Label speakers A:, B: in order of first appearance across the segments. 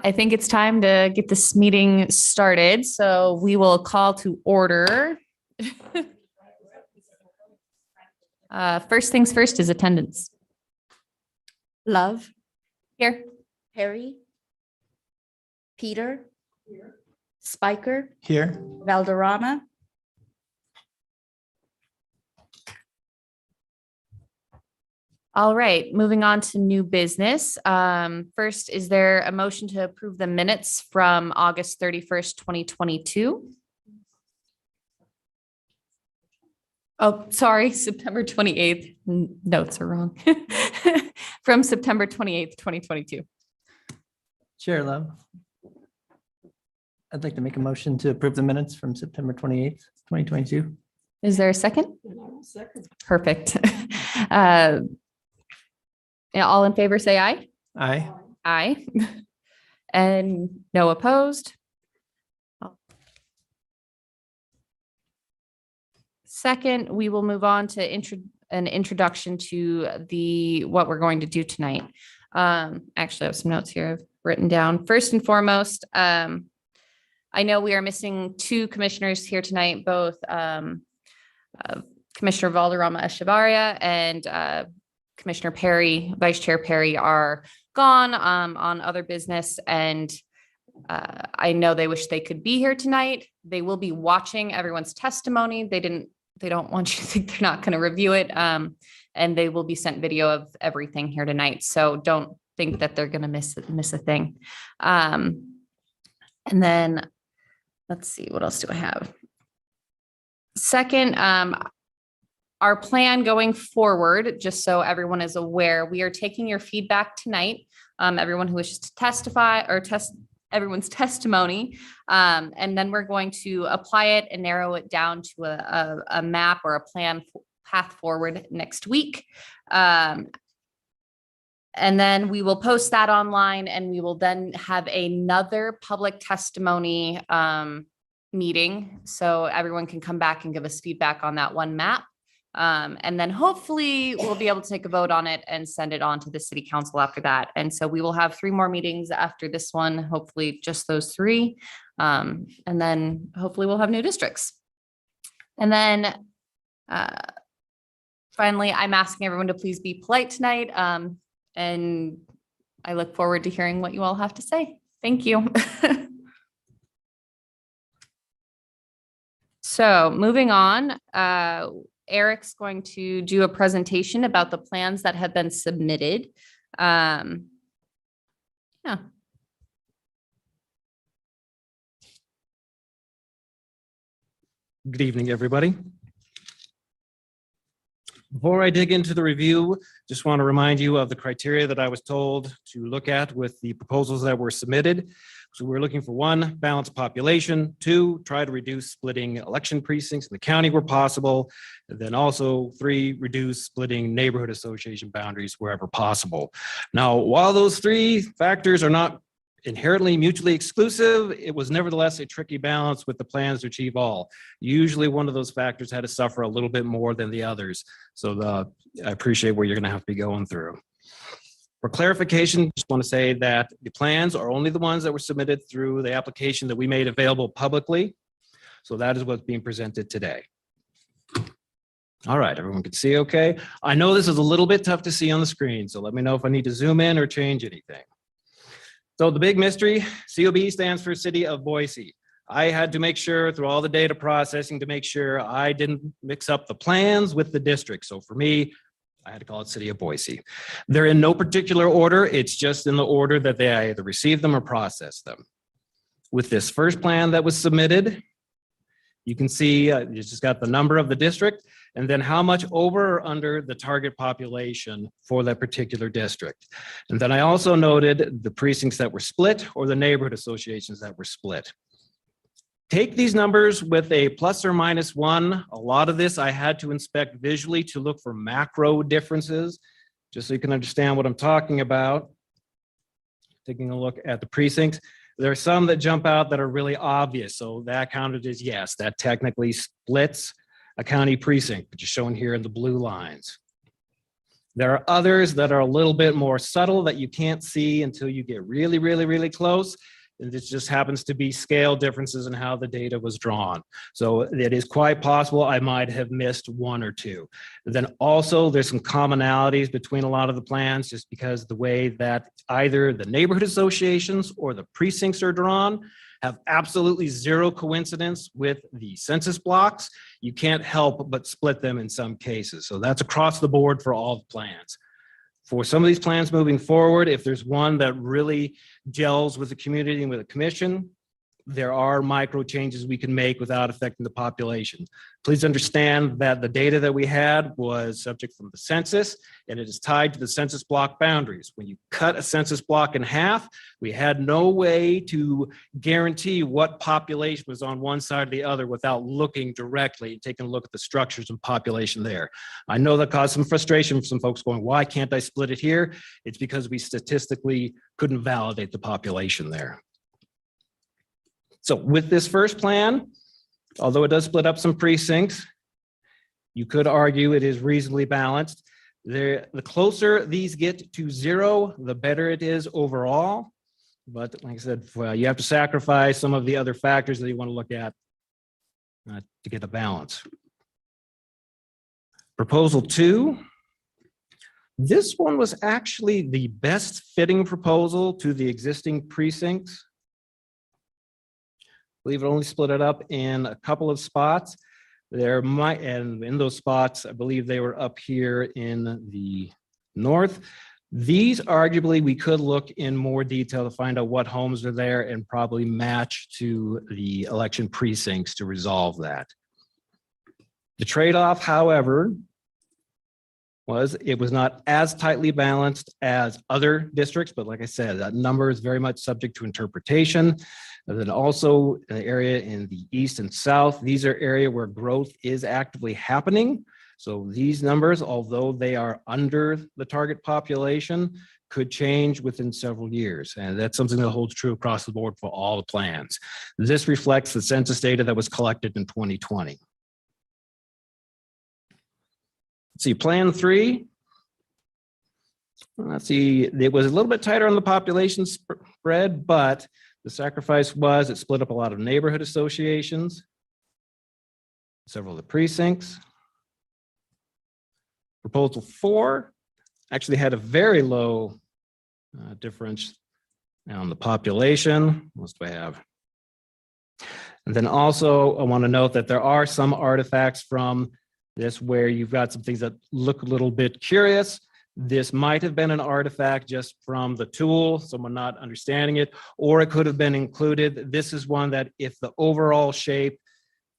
A: I think it's time to get this meeting started, so we will call to order. First things first is attendance.
B: Love,
A: Here.
B: Harry, Peter, Spiker,
C: Here.
B: Valderrama,
A: All right, moving on to new business. First, is there a motion to approve the minutes from August 31st, 2022? Oh, sorry, September 28th. Notes are wrong. From September 28th, 2022.
C: Chair Love. I'd like to make a motion to approve the minutes from September 28th, 2022.
A: Is there a second?
B: Second.
A: Perfect. Yeah, all in favor, say aye.
C: Aye.
A: Aye. And no opposed. Second, we will move on to an introduction to what we're going to do tonight. Actually, I have some notes here I've written down. First and foremost, I know we are missing two commissioners here tonight, both Commissioner Valderrama Echevarria and Commissioner Perry, Vice Chair Perry are gone on other business, and I know they wish they could be here tonight. They will be watching everyone's testimony. They don't want you to think they're not going to review it, and they will be sent video of everything here tonight. So don't think that they're going to miss a thing. And then let's see, what else do I have? Second, our plan going forward, just so everyone is aware, we are taking your feedback tonight. Everyone who wishes to testify or test everyone's testimony. And then we're going to apply it and narrow it down to a map or a plan path forward next week. And then we will post that online, and we will then have another public testimony meeting. So everyone can come back and give us feedback on that one map. And then hopefully we'll be able to take a vote on it and send it on to the city council after that. And so we will have 3 more meetings after this one, hopefully just those 3. And then hopefully we'll have new districts. And then finally, I'm asking everyone to please be polite tonight. And I look forward to hearing what you all have to say. Thank you. So moving on, Eric's going to do a presentation about the plans that have been submitted. Yeah.
D: Good evening, everybody. Before I dig into the review, just want to remind you of the criteria that I was told to look at with the proposals that were submitted. So we're looking for 1, balanced population, 2, try to reduce splitting election precincts in the county where possible, and then also 3, reduce splitting neighborhood association boundaries wherever possible. Now, while those 3 factors are not inherently mutually exclusive, it was nevertheless a tricky balance with the plans to achieve all. Usually one of those factors had to suffer a little bit more than the others. So I appreciate what you're going to have to be going through. For clarification, just want to say that the plans are only the ones that were submitted through the application that we made available publicly. So that is what's being presented today. All right, everyone can see okay. I know this is a little bit tough to see on the screen, so let me know if I need to zoom in or change anything. So the big mystery, COB stands for City of Boise. I had to make sure through all the data processing to make sure I didn't mix up the plans with the district. So for me, I had to call it City of Boise. They're in no particular order. It's just in the order that they either receive them or process them. With this first plan that was submitted, you can see you just got the number of the district and then how much over or under the target population for that particular district. And then I also noted the precincts that were split or the neighborhood associations that were split. Take these numbers with a plus or minus 1. A lot of this I had to inspect visually to look for macro differences, just so you can understand what I'm talking about. Taking a look at the precincts. There are some that jump out that are really obvious. So that counted as yes, that technically splits a county precinct, which is shown here in the blue lines. There are others that are a little bit more subtle that you can't see until you get really, really, really close. And this just happens to be scale differences in how the data was drawn. So it is quite possible I might have missed one or two. Then also there's some commonalities between a lot of the plans just because the way that either the neighborhood associations or the precincts are drawn have absolutely zero coincidence with the census blocks. You can't help but split them in some cases. So that's across the board for all the plans. For some of these plans moving forward, if there's one that really gels with the community and with the commission, there are micro changes we can make without affecting the population. Please understand that the data that we had was subject from the census, and it is tied to the census block boundaries. When you cut a census block in half, we had no way to guarantee what population was on one side or the other without looking directly and taking a look at the structures and population there. I know that caused some frustration for some folks going, why can't I split it here? It's because we statistically couldn't validate the population there. So with this first plan, although it does split up some precincts, you could argue it is reasonably balanced. The closer these get to zero, the better it is overall. But like I said, you have to sacrifice some of the other factors that you want to look at to get a balance. Proposal 2. This one was actually the best fitting proposal to the existing precincts. I believe it only split it up in a couple of spots. And in those spots, I believe they were up here in the north. These arguably, we could look in more detail to find out what homes are there and probably match to the election precincts to resolve that. The trade-off, however, was it was not as tightly balanced as other districts, but like I said, that number is very much subject to interpretation. And then also the area in the east and south, these are areas where growth is actively happening. So these numbers, although they are under the target population, could change within several years. And that's something that holds true across the board for all the plans. This reflects the census data that was collected in 2020. Let's see, Plan 3. Let's see, it was a little bit tighter on the population spread, but the sacrifice was it split up a lot of neighborhood associations, several of the precincts. Proposal 4 actually had a very low difference on the population. What do I have? And then also, I want to note that there are some artifacts from this where you've got some things that look a little bit curious. This might have been an artifact just from the tool, someone not understanding it, or it could have been included. This is one that if the overall shape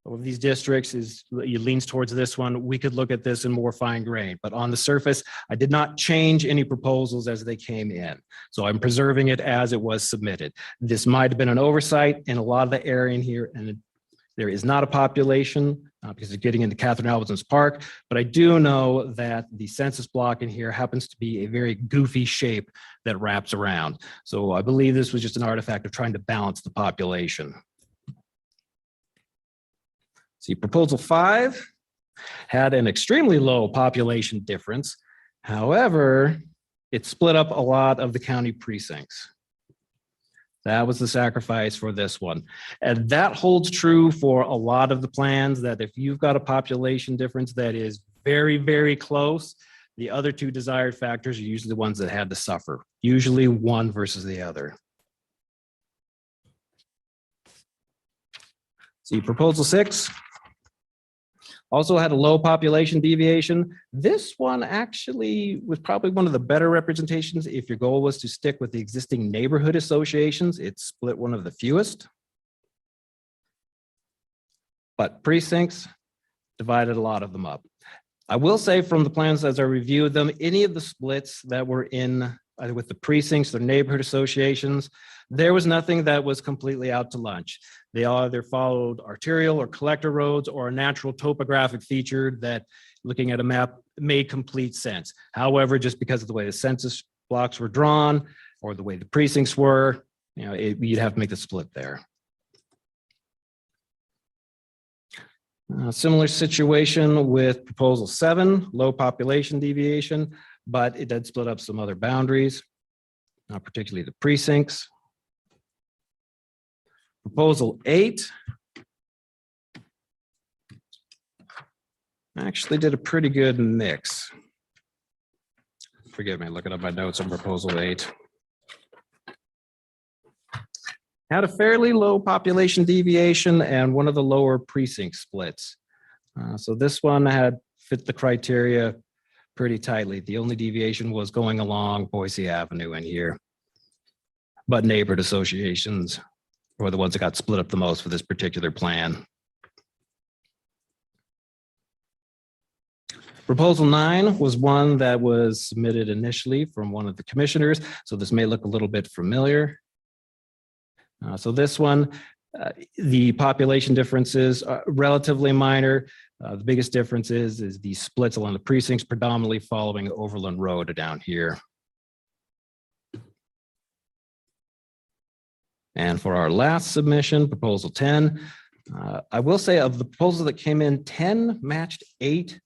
D: of these districts leans towards this one, we could look at this in more fine grain. But on the surface, I did not change any proposals as they came in. So I'm preserving it as it was submitted. This might have been an oversight in a lot of the area in here, and there is not a population because it's getting into Catherine Albertson's Park, but I do know that the census block in here happens to be a very goofy shape that wraps around. So I believe this was just an artifact of trying to balance the population. See, Proposal 5 had an extremely low population difference. However, it split up a lot of the county precincts. That was the sacrifice for this one. And that holds true for a lot of the plans, that if you've got a population difference that is very, very close, the other two desired factors are usually the ones that had to suffer, usually one versus the other. See, Proposal 6 also had a low population deviation. This one actually was probably one of the better representations. If your goal was to stick with the existing neighborhood associations, it split one of the fewest. But precincts divided a lot of them up. I will say from the plans as I reviewed them, any of the splits that were in either with the precincts or neighborhood associations, there was nothing that was completely out to lunch. They either followed arterial or collector roads or a natural topographic feature that, looking at a map, made complete sense. However, just because of the way the census blocks were drawn or the way the precincts were, you'd have to make the split there. Similar situation with Proposal 7, low population deviation. but it did split up some other boundaries, particularly the precincts. Proposal 8 actually did a pretty good mix. Forgive me, looking up my notes on proposal 8. Had a fairly low population deviation and one of the lower precinct splits. So this one had fit the criteria pretty tightly. The only deviation was going along Boise Avenue in here. But neighborhood associations were the ones that got split up the most for this particular plan. Proposal 9 was one that was submitted initially from one of the commissioners, so this may look a little bit familiar. So this one, the population differences are relatively minor. The biggest difference is the splits along the precincts, predominantly following Overland Road down here. And for our last submission, proposal 10, I will say of the proposals that came in, 10 matched 8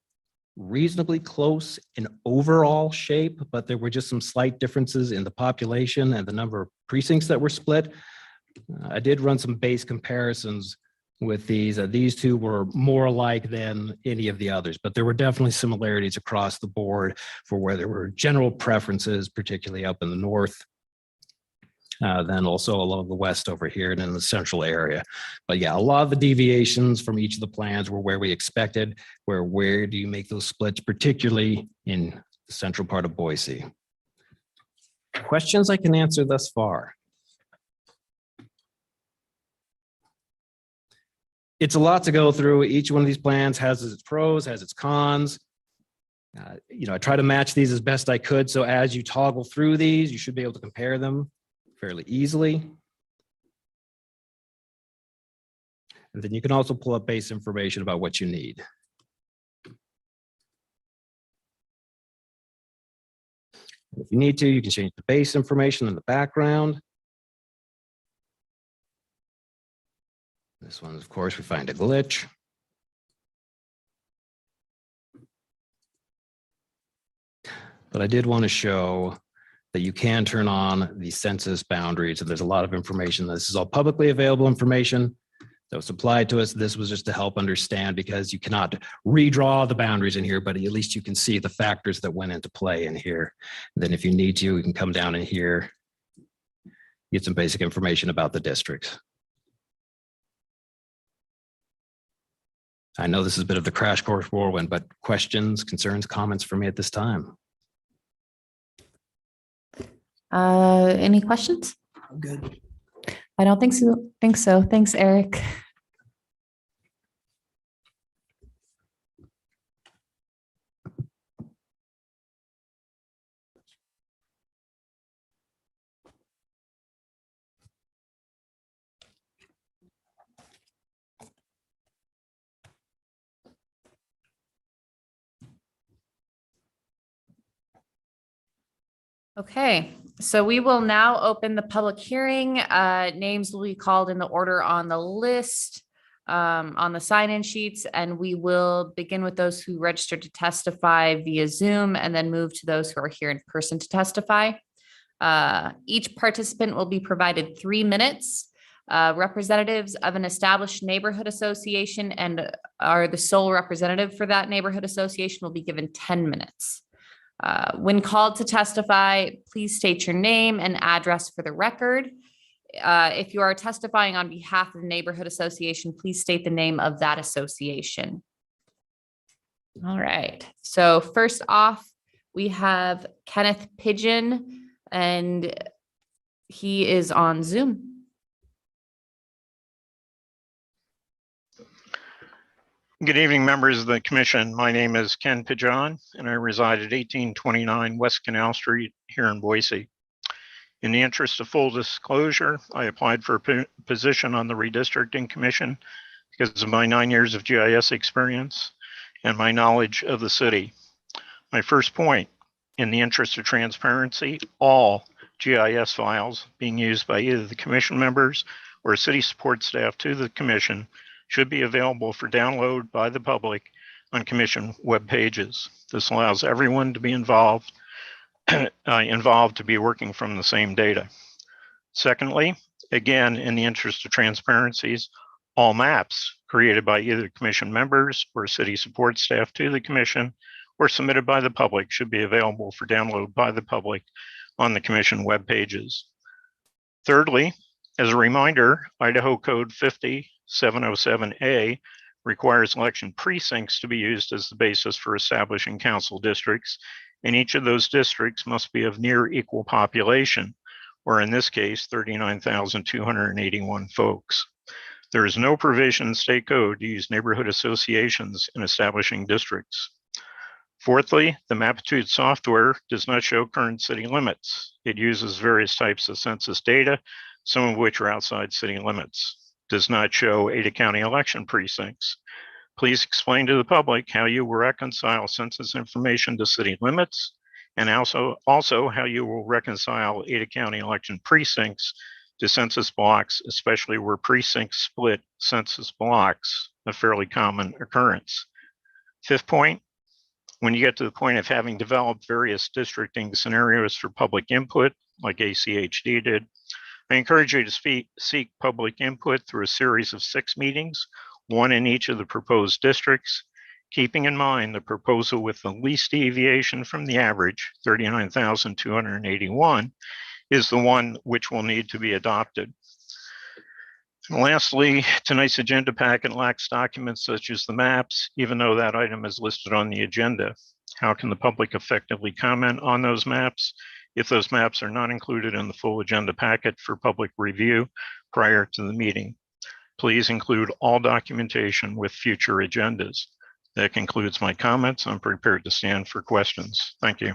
D: reasonably close in overall shape, but there were just some slight differences in the population and the number of precincts that were split. I did run some base comparisons with these. These two were more alike than any of the others, but there were definitely similarities across the board for where there were general preferences, particularly up in the north. Then also along the west over here and in the central area. But yeah, a lot of the deviations from each of the plans were where we expected, where do you make those splits, particularly in the central part of Boise. Questions I can answer thus far? It's a lot to go through. Each one of these plans has its pros, has its cons. I try to match these as best I could. So as you toggle through these, you should be able to compare them fairly easily. And then you can also pull up base information about what you need. If you need to, you can change the base information in the background. This one, of course, we find a glitch. But I did want to show that you can turn on the census boundaries. And there's a lot of information. This is all publicly available information that was supplied to us. This was just to help understand, because you cannot redraw the boundaries in here, but at least you can see the factors that went into play in here. And then if you need to, you can come down in here, get some basic information about the districts. I know this is a bit of the crash course whirlwind, but questions, concerns, comments for me at this time?
A: Any questions?
C: I'm good.
A: I don't think so. Thanks, Eric. Okay, so we will now open the public hearing. Names will be called in the order on the list, on the sign-in sheets, and we will begin with those who registered to testify via Zoom and then move to those who are here in person to testify. Each participant will be provided 3 minutes. Representatives of an established neighborhood association and are the sole representative for that neighborhood association will be given 10 minutes. When called to testify, please state your name and address for the record. If you are testifying on behalf of the neighborhood association, please state the name of that association. All right. So first off, we have Kenneth Pigeon, and he is on Zoom.
E: Good evening, members of the commission. My name is Ken Pigeon, and I reside at 1829 West Canal Street here in Boise. In the interest of full disclosure, I applied for a position on the redistricting commission because of my 9 years of GIS experience and my knowledge of the city. My first point, in the interest of transparency, all GIS files being used by either the commission members or city support staff to the commission should be available for download by the public on commission web pages. This allows everyone to be involved involved to be working from the same data. Secondly, again, in the interest of transparencies, all maps created by either commission members or city support staff to the commission or submitted by the public should be available for download by the public on the commission web pages. Thirdly, as a reminder, Idaho Code 50707A requires election precincts to be used as the basis for establishing council districts, and each of those districts must be of near equal population, or in this case, 39,281 folks. There is no provision in state code to use neighborhood associations in establishing districts. Fourthly, the Mapitude software does not show current city limits. It uses various types of census data, some of which are outside city limits. Does not show Ada County election precincts. Please explain to the public how you will reconcile census information to city limits, and also how you will reconcile Ada County election precincts to census blocks, especially where precincts split census blocks, a fairly common occurrence. Fifth point, when you get to the point of having developed various districting scenarios for public input, like ACHD did, I encourage you to seek public input through a series of 6 meetings, 1 in each of the proposed districts, keeping in mind the proposal with the least deviation from the average, 39,281, is the one which will need to be adopted. And lastly, tonight's agenda packet lacks documents such as the maps, even though that item is listed on the agenda. How can the public effectively comment on those maps if those maps are not included in the full agenda packet for public review prior to the meeting? Please include all documentation with future agendas. That concludes my comments. I'm prepared to stand for questions. Thank you.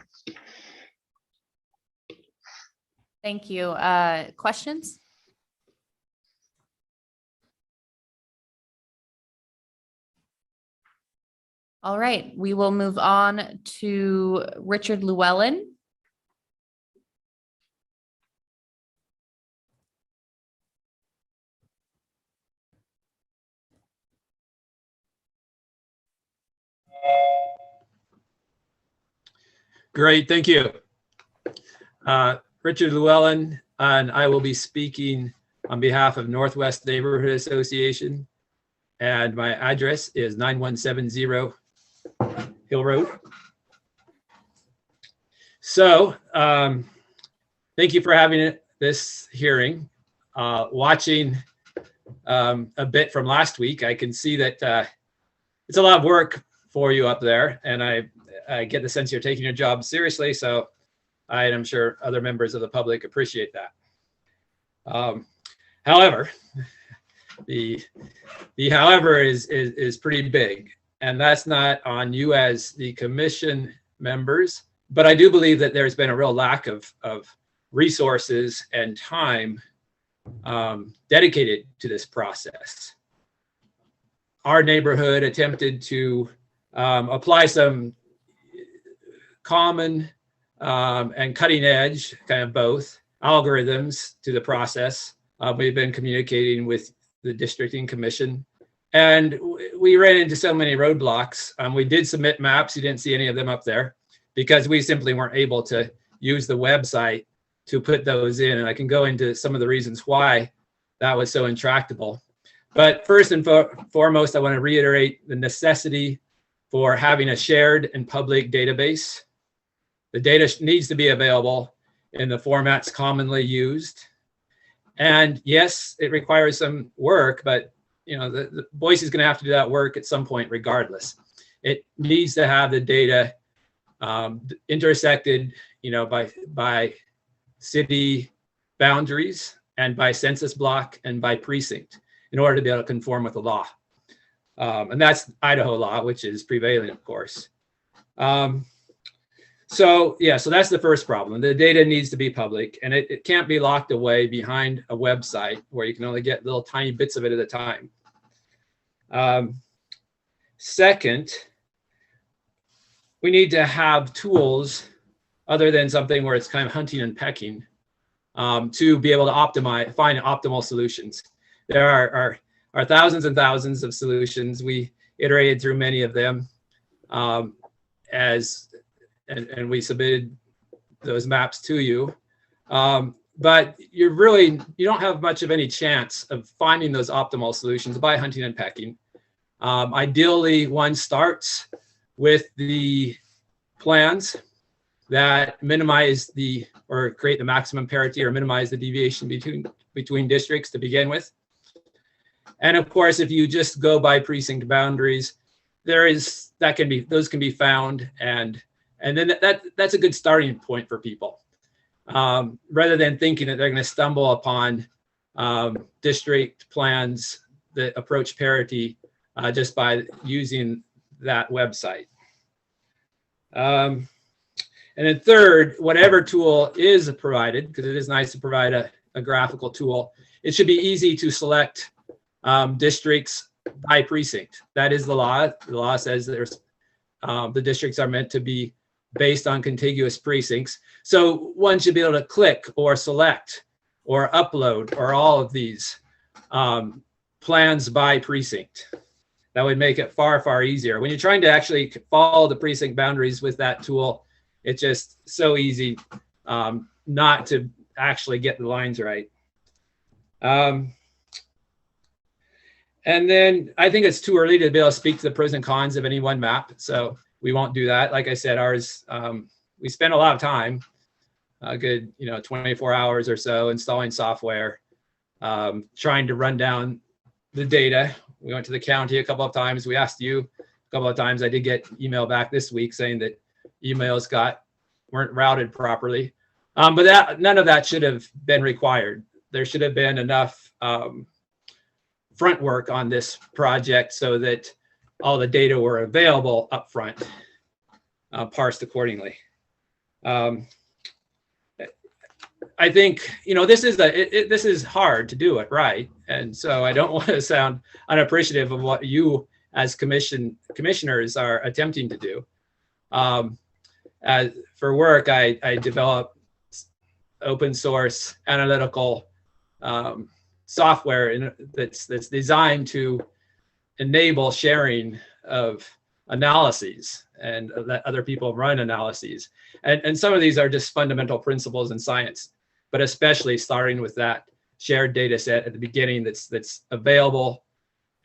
A: Thank you. Questions? All right, we will move on to Richard Llewellyn.
F: Great, thank you. Richard Llewellyn, and I will be speaking on behalf of Northwest Neighborhood Association, and my address is 9170 Hill Road. So, thank you for having this hearing. Watching a bit from last week, I can see that it's a lot of work for you up there, and I get the sense you're taking your job seriously, so I am sure other members of the public appreciate that. However, the however is pretty big, and that's not on you as the commission members, but I do believe that there's been a real lack of resources and time dedicated to this process. Our neighborhood attempted to apply some common and cutting edge, kind of both, algorithms to the process. We've been communicating with the districting commission, and we ran into so many roadblocks. We did submit maps. You didn't see any of them up there because we simply weren't able to use the website to put those in. And I can go into some of the reasons why that was so intractable. But first and foremost, I want to reiterate the necessity for having a shared and public database. The data needs to be available in the formats commonly used. And yes, it requires some work, but the Boise is going to have to do that work at some point regardless. It needs to have the data intersected, by city boundaries and by census block and by precinct in order to be able to conform with the law. And that's Idaho law, which is prevailing, of course. So that's the first problem. The data needs to be public, and it can't be locked away behind a website where you can only get little tiny bits of it at a time. Second, we need to have tools other than something where it's kind of hunting and pecking to be able to find optimal solutions. There are thousands and thousands of solutions. We iterated through many of them and we submitted those maps to you. But you don't have much of any chance of finding those optimal solutions by hunting and pecking. Ideally, one starts with the plans that minimize or create the maximum parity or minimize the deviation between districts to begin with. And of course, if you just go by precinct boundaries, those can be found, and then that's a good starting point for people, rather than thinking that they're going to stumble upon district plans that approach parity just by using that website. And then third, whatever tool is provided, because it is nice to provide a graphical tool, it should be easy to select districts by precinct. That is the law. The law says there's the districts are meant to be based on contiguous precincts. So one should be able to click or select or upload or all of these plans by precinct. That would make it far, far easier. When you're trying to actually follow the precinct boundaries with that tool, it's just so easy not to actually get the lines right. And then I think it's too early to be able to speak to the pros and cons of any one map. So we won't do that. Like I said, ours, we spend a lot of time, a good 24 hours or so installing software, trying to run down the data. We went to the county a couple of times. We asked you a couple of times. I did get email back this week saying that emails weren't routed properly. But none of that should have been required. There should have been enough front work on this project so that all the data were available up front, parsed accordingly. I think this is hard to do it right, and so I don't want to sound unappreciative of what you as commissioners are attempting to do. For work, I develop open source analytical software that's designed to enable sharing of analyses and let other people run analyses. And some of these are just fundamental principles in science, but especially starting with that shared data set at the beginning that's available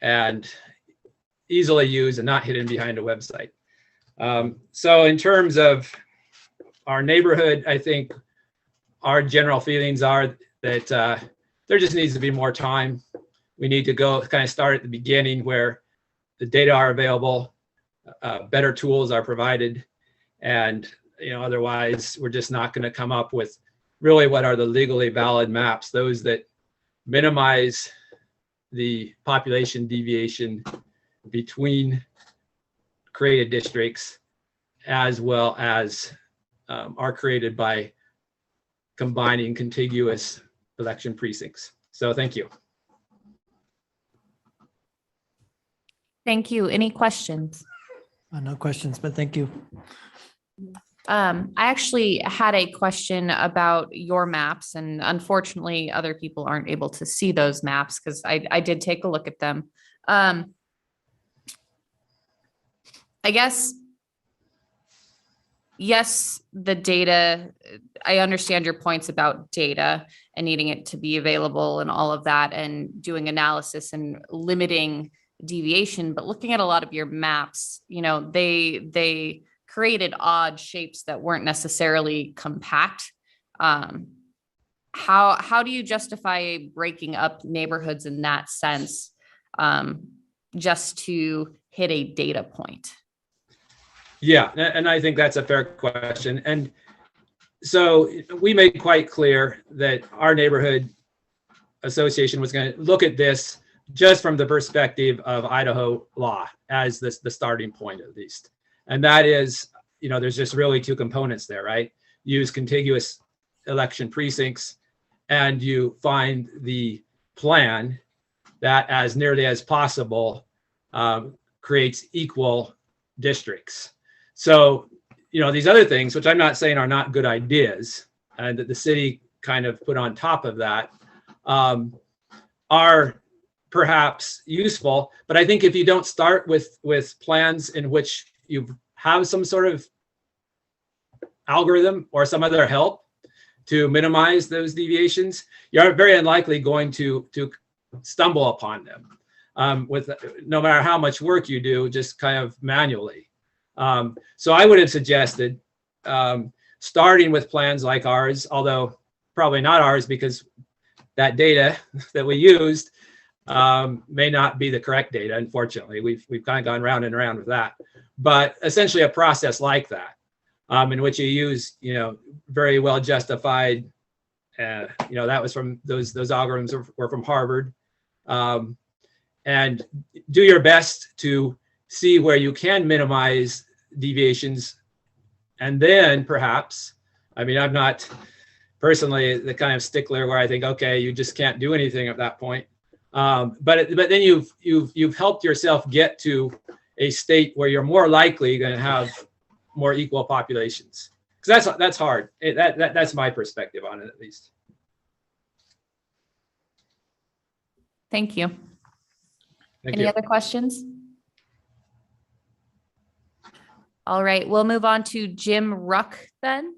F: and easily used and not hidden behind a website. So in terms of our neighborhood, I think our general feelings are that there just needs to be more time. We need to go kind of start at the beginning where the data are available, better tools are provided, and otherwise we're just not going to come up with really what are the legally valid maps, those that minimize the population deviation between created districts, as well as are created by combining contiguous election precincts. So thank you.
A: Thank you. Any questions?
C: No questions, but thank you.
A: I actually had a question about your maps, and unfortunately other people aren't able to see those maps because I did take a look at them. I guess, yes, the data, I understand your points about data and needing it to be available and all of that, and doing analysis and limiting deviation, but looking at a lot of your maps, they created odd shapes that weren't necessarily compact. How do you justify breaking up neighborhoods in that sense, just to hit a data point?
F: Yeah, and I think that's a fair question. And so we made quite clear that our neighborhood association was going to look at this just from the perspective of Idaho law as the starting point, at least. And that is, there's just really two components there, right? Use contiguous election precincts, and you find the plan that, as nearly as possible, creates equal districts. So, these other things, which I'm not saying are not good ideas, and that the city kind of put on top of that, are perhaps useful. But I think if you don't start with plans in which you have some sort of algorithm or some other help to minimize those deviations, you're very unlikely going to stumble upon them with no matter how much work you do, just kind of manually. So I would have suggested starting with plans like ours, although probably not ours because that data that we used may not be the correct data. Unfortunately, we've kind of gone round and round with that. But essentially, a process like that, in which you use, very well justified. That was from those algorithms were from Harvard, and do your best to see where you can minimize deviations, and then perhaps, I'm not personally the kind of stickler where I think, okay, you just can't do anything at that point. But then you've helped yourself get to a state where you're more likely going to have more equal populations. Because that's hard. That's my perspective on it, at least.
A: Thank you.
F: Thank
A: Any
F: you.
A: other questions? All right, we'll move on to Jim Ruck then.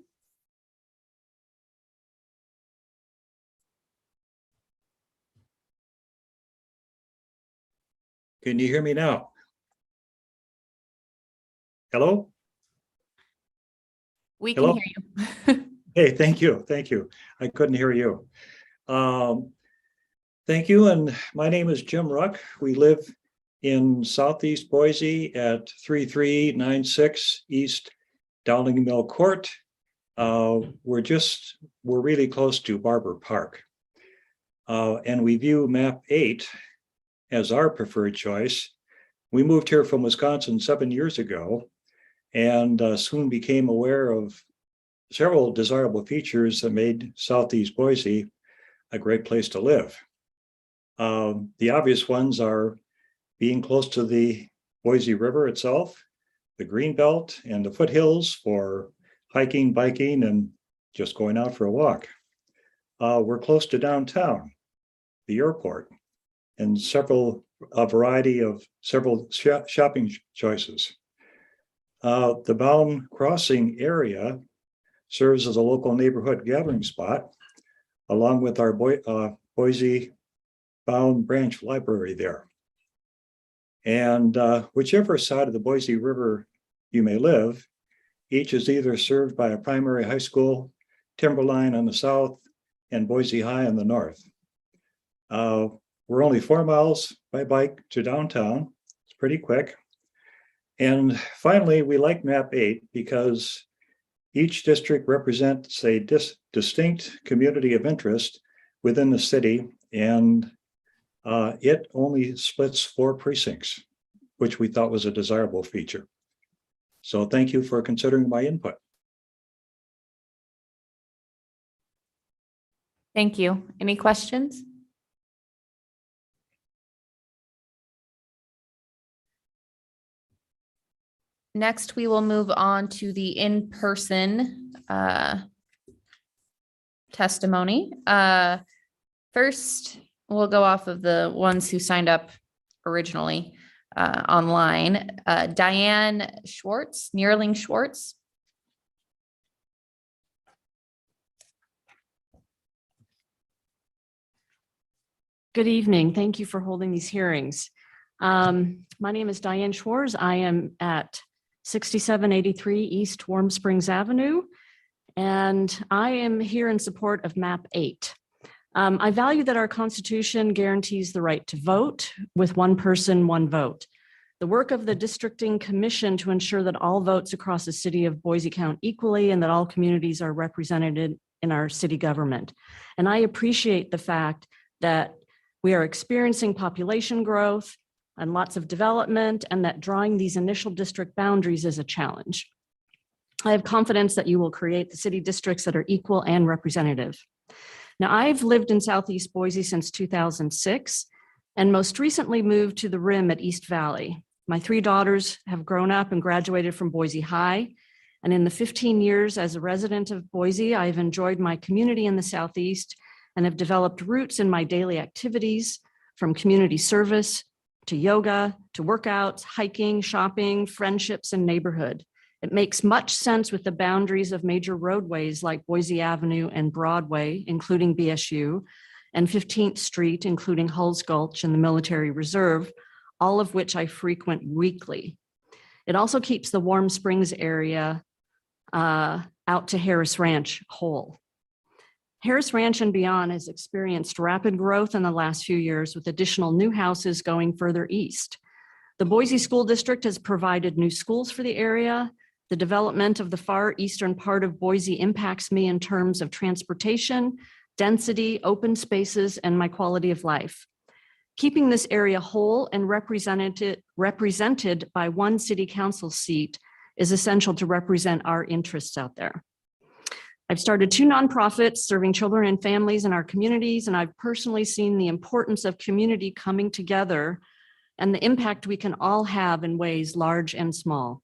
G: Can you hear me now? Hello?
A: We can
G: Hello?
A: hear you.
G: Hey, thank you. Thank you. I couldn't hear you. Thank you. And my name is Jim Ruck. We live in Southeast Boise at 3396 East Dowling Mill Court. We're really close to Barber Park. And we view map 8 as our preferred choice. We moved here from Wisconsin 7 years ago and soon became aware of several desirable features that made Southeast Boise a great place to live. The obvious ones are being close to the Boise River itself, the Greenbelt, and the foothills for hiking, biking, and just going out for a walk. We're close to downtown, the airport, and a variety of several shopping choices. The Baum Crossing area serves as a local neighborhood gathering spot, along with our Boise Baum Branch Library there. And whichever side of the Boise River you may live, each is either served by a primary high school, Timberline on the south, and Boise High on the north. We're only 4 miles by bike to downtown. It's pretty quick. And finally, we like map 8 because each district represents a distinct community of interest within the city, and it only splits 4 precincts, which we thought was a desirable feature. So thank you for considering my input.
A: Thank you. Any questions? Next, we will move on to the in-person testimony. First, we'll go off of the ones who signed up originally online. Diane Schwartz, Neerling Schwartz.
H: Good evening. Thank you for holding these hearings. My name is Diane Schwartz. I am at 6783 East Warm Springs Avenue, and I am here in support of map 8. I value that our Constitution guarantees the right to vote with one person, one vote. The work of the Districting Commission to ensure that all votes across the city of Boise count equally and that all communities are represented in our city government. And I appreciate the fact that we are experiencing population growth and lots of development, and that drawing these initial district boundaries is a challenge. I have confidence that you will create the city districts that are equal and representative. Now, I've lived in Southeast Boise since 2006, and most recently moved to the Rim at East Valley. My 3 daughters have grown up and graduated from Boise High, and in the 15 years as a resident of Boise, I've enjoyed my community in the Southeast and have developed roots in my daily activities, from community service to yoga, to workouts, hiking, shopping, friendships, and neighborhood. It makes much sense with the boundaries of major roadways like Boise Avenue and Broadway, including BSU, and 15th Street, including Hulls Gulch and the Military Reserve, all of which I frequent weekly. It also keeps the Warm Springs area out to Harris Ranch whole. Harris Ranch and beyond has experienced rapid growth in the last few years with additional new houses going further east. The Boise School District has provided new schools for the area. The development of the far eastern part of Boise impacts me in terms of transportation, density, open spaces, and my quality of life. Keeping this area whole and represented by one city council seat is essential to represent our interests out there. I've started 2 nonprofits serving children and families in our communities, and I've personally seen the importance of community coming together and the impact we can all have in ways large and small.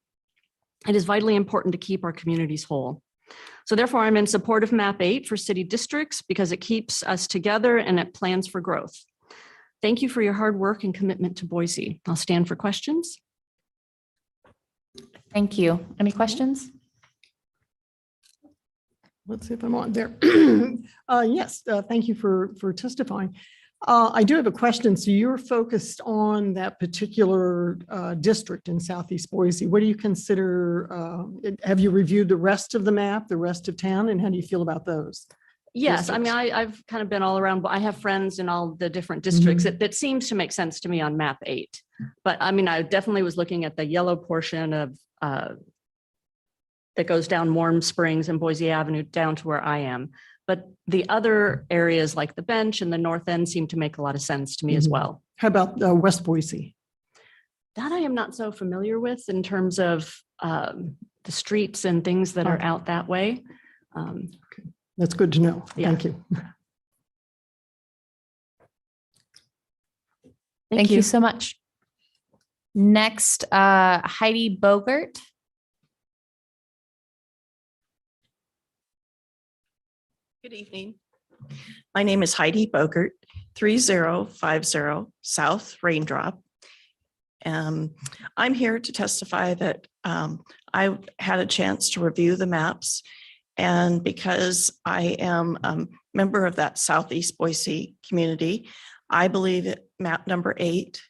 H: It is vitally important to keep our communities whole. So therefore, I'm in support of MAP 8 for city districts because it keeps us together and it plans for growth. Thank you for your hard work and commitment to Boise. I'll stand for questions.
A: Thank you. Any questions?
I: Let's see if I'm on there. Yes, thank you for testifying. I do have a question. So you're focused on that particular district in Southeast Boise. What do you consider, have you reviewed the rest of the map, the rest of town, and how do you feel about those?
H: Yes, I mean, I've kind of been all around, but I have friends in all the different districts. That seems to make sense to me on map 8. But I mean, I definitely was looking at the yellow portion of that goes down Warm Springs and Boise Avenue down to where I am. But the other areas like the bench and the north end seem to make a lot of sense to me as well.
I: How about West Boise?
H: That I am not so familiar with in terms of the streets and things that are out that way.
I: That's good to know.
H: Yeah.
I: Thank you.
A: Thank you so much. Next, Heidi Bogert.
B: Good evening. My name is Heidi Bogert, 3050 South Raindrop. I'm here to testify that I had a chance to review the maps. And because I am a member of that Southeast Boise community, I believe that map number 8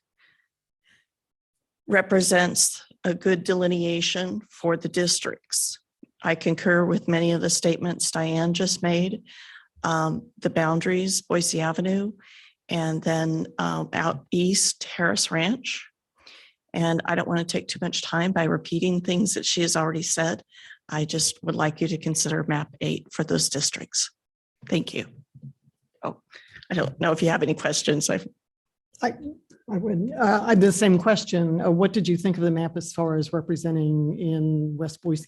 B: represents a good delineation for the districts. I concur with many of the statements Diane just made. The boundaries, Boise Avenue, and then out east, Harris Ranch. And I don't want to take too much time by repeating things that she has already said. I just would like you to consider map 8 for those districts. Thank you. Oh, I don't know if you have any questions.
I: I would. I had the same question. What did you think of the map as far as representing in West Boise?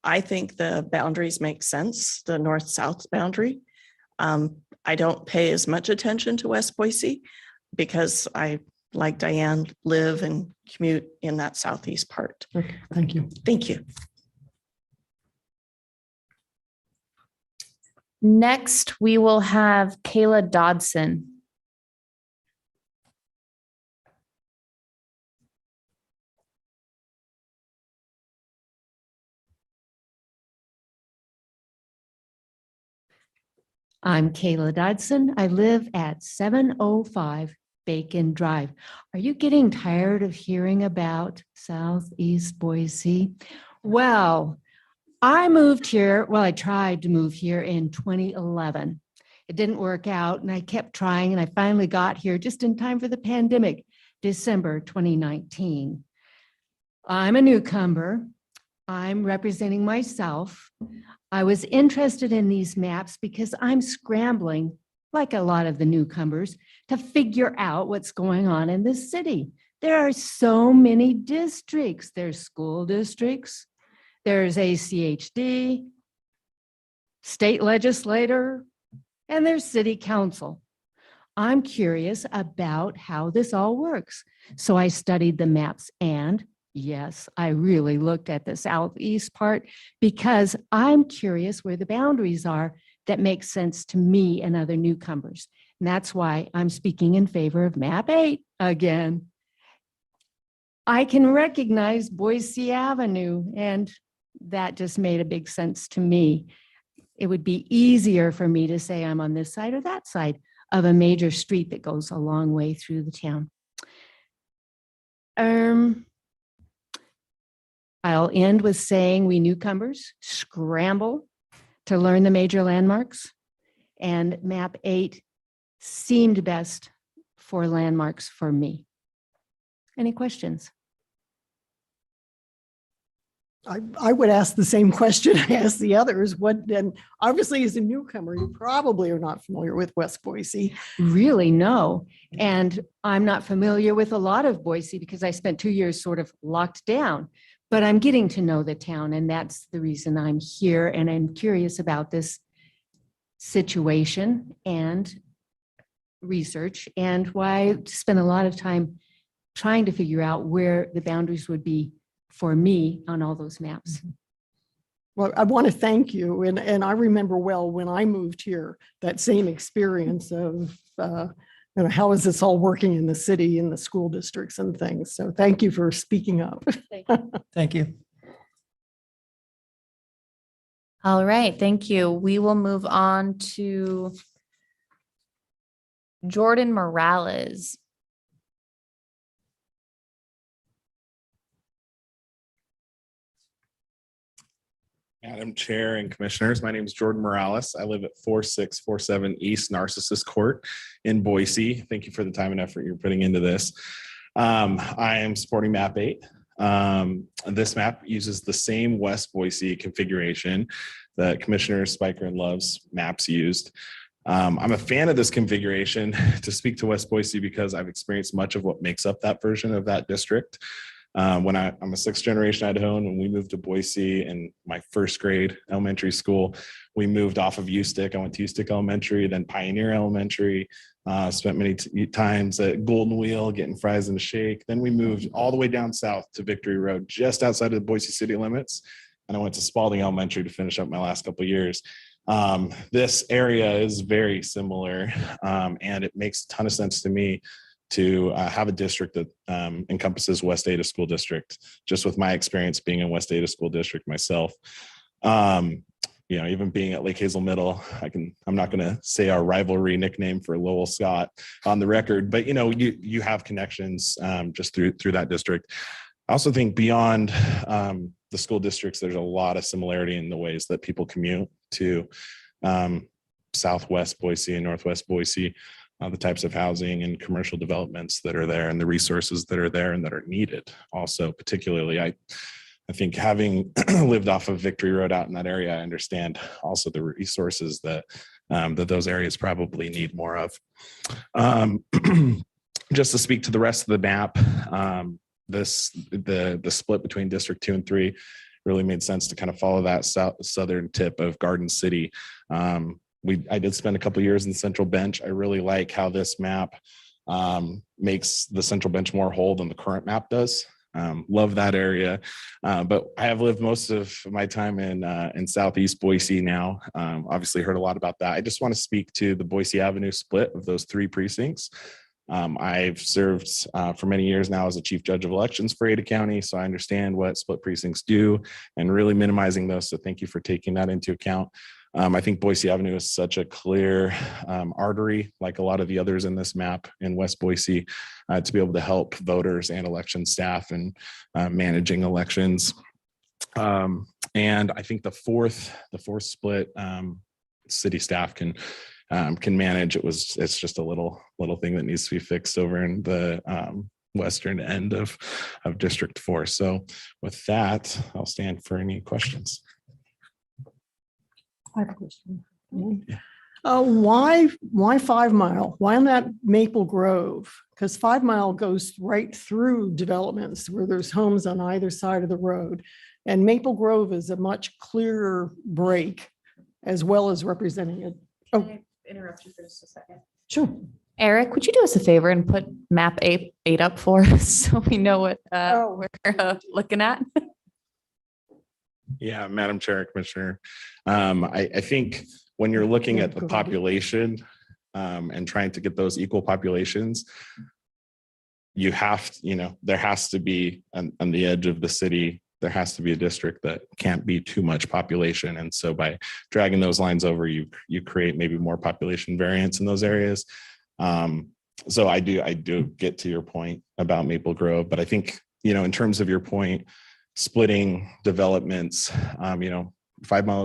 B: I think the boundaries make sense, the north-south boundary. I don't pay as much attention to West Boise because I, like Diane, live and commute in that southeast part.
I: Okay, thank you.
B: Thank you.
A: Next, we will have Kayla Dodson.
J: I'm Kayla Dodson. I live at 705 Bacon Drive. Are you getting tired of hearing about Southeast Boise? Well, I moved here. Well, I tried to move here in 2011. It didn't work out, and I kept trying, and I finally got here just in time for the pandemic, December 2019. I'm a newcomer. I'm representing myself. I was interested in these maps because I'm scrambling, like a lot of the newcomers, to figure out what's going on in this city. There are so many districts. There's school districts, there's ACHD, state legislator, and there's city council. I'm curious about how this all works. So I studied the maps, and yes, I really looked at the southeast part because I'm curious where the boundaries are that make sense to me and other newcomers. And that's why I'm speaking in favor of map 8 again. I can recognize Boise Avenue, and that just made a big sense to me. It would be easier for me to say I'm on this side or that side of a major street that goes a long way through the town. I'll end with saying we newcomers scramble to learn the major landmarks, and map 8 seemed best for landmarks for me. Any questions?
I: I would ask the same question I asked the others. And obviously as a newcomer, you probably are not familiar with West Boise.
J: Really, no. And I'm not familiar with a lot of Boise because I spent 2 years sort of locked down, but I'm getting to know the town, and that's the reason I'm here. And I'm curious about this situation and research, and why I spent a lot of time trying to figure out where the boundaries would be for me on all those maps.
I: Well, I want to thank you. And I remember well when I moved here, that same experience of, how is this all working in the city, in the school districts and things. So thank you for speaking up.
C: Thank you.
A: All right, thank you. We will move on to Jordan Morales.
K: Madam Chair and Commissioners, my name is Jordan Morales. I live at 4647 East Narcissus Court in Boise. Thank you for the time and effort you're putting into this. I am supporting map 8. This map uses the same West Boise configuration that Commissioner Spiker and Love's maps used. I'm a fan of this configuration to speak to West Boise because I've experienced much of what makes up that version of that district. When I'm a sixth generation Idahoan, when we moved to Boise in my first grade elementary school, we moved off of Ustick. I went to Ustick Elementary, then Pioneer Elementary, spent many times at Golden Wheel getting fries and a shake. Then we moved all the way down south to Victory Road, just outside of the Boise city limits. And I went to Spalding Elementary to finish up my last couple of years. This area is very similar, and it makes a ton of sense to me to have a district that encompasses West Ada School District, just with my experience being in West Ada School District myself. Even being at Lake Hazel Middle, I'm not going to say our rivalry nickname for Lowell Scott on the record, but you have connections just through that district. I also think beyond the school districts, there's a lot of similarity in the ways that people commute to Southwest Boise and Northwest Boise. The types of housing and commercial developments that are there and the resources that are there and that are needed. Also, particularly, I think having lived off of Victory Road out in that area, I understand also the resources that those areas probably need more of. Just to speak to the rest of the map, the split between District 2 and 3 really made sense to kind of follow that southern tip of Garden City. I did spend a couple of years in the Central Bench. I really like how this map makes the Central Bench more whole than the current map does. Love that area. But I have lived most of my time in Southeast Boise now. Obviously heard a lot about that. I just want to speak to the Boise Avenue split of those 3 precincts. I've served for many years now as a chief judge of elections for Ada County, so I understand what split precincts do and really minimizing those. So thank you for taking that into account. I think Boise Avenue is such a clear artery, like a lot of the others in this map in West Boise, to be able to help voters and election staff and managing elections. And I think the fourth split, city staff can manage. It's just a little thing that needs to be fixed over in the western end of District 4. So with that, I'll stand for any questions.
I: I have a question. Why 5 Mile? Why not Maple Grove? Because 5 Mile goes right through developments where there's homes on either side of the road. And Maple Grove is a much clearer break, as well as representing it.
A: Can I interrupt you for just a second?
I: Sure.
A: Eric, would you do us a favor and put map 8 up for us so we know what we're looking at?
K: Yeah, Madam Chair, Commissioner. I think when you're looking at the population and trying to get those equal populations, you have, there has to be on the edge of the city, there has to be a district that can't be too much population. And so by dragging those lines over, you create maybe more population variance in those areas. So I do get to your point about Maple Grove, but I think, in terms of your point, splitting developments, 5 Mile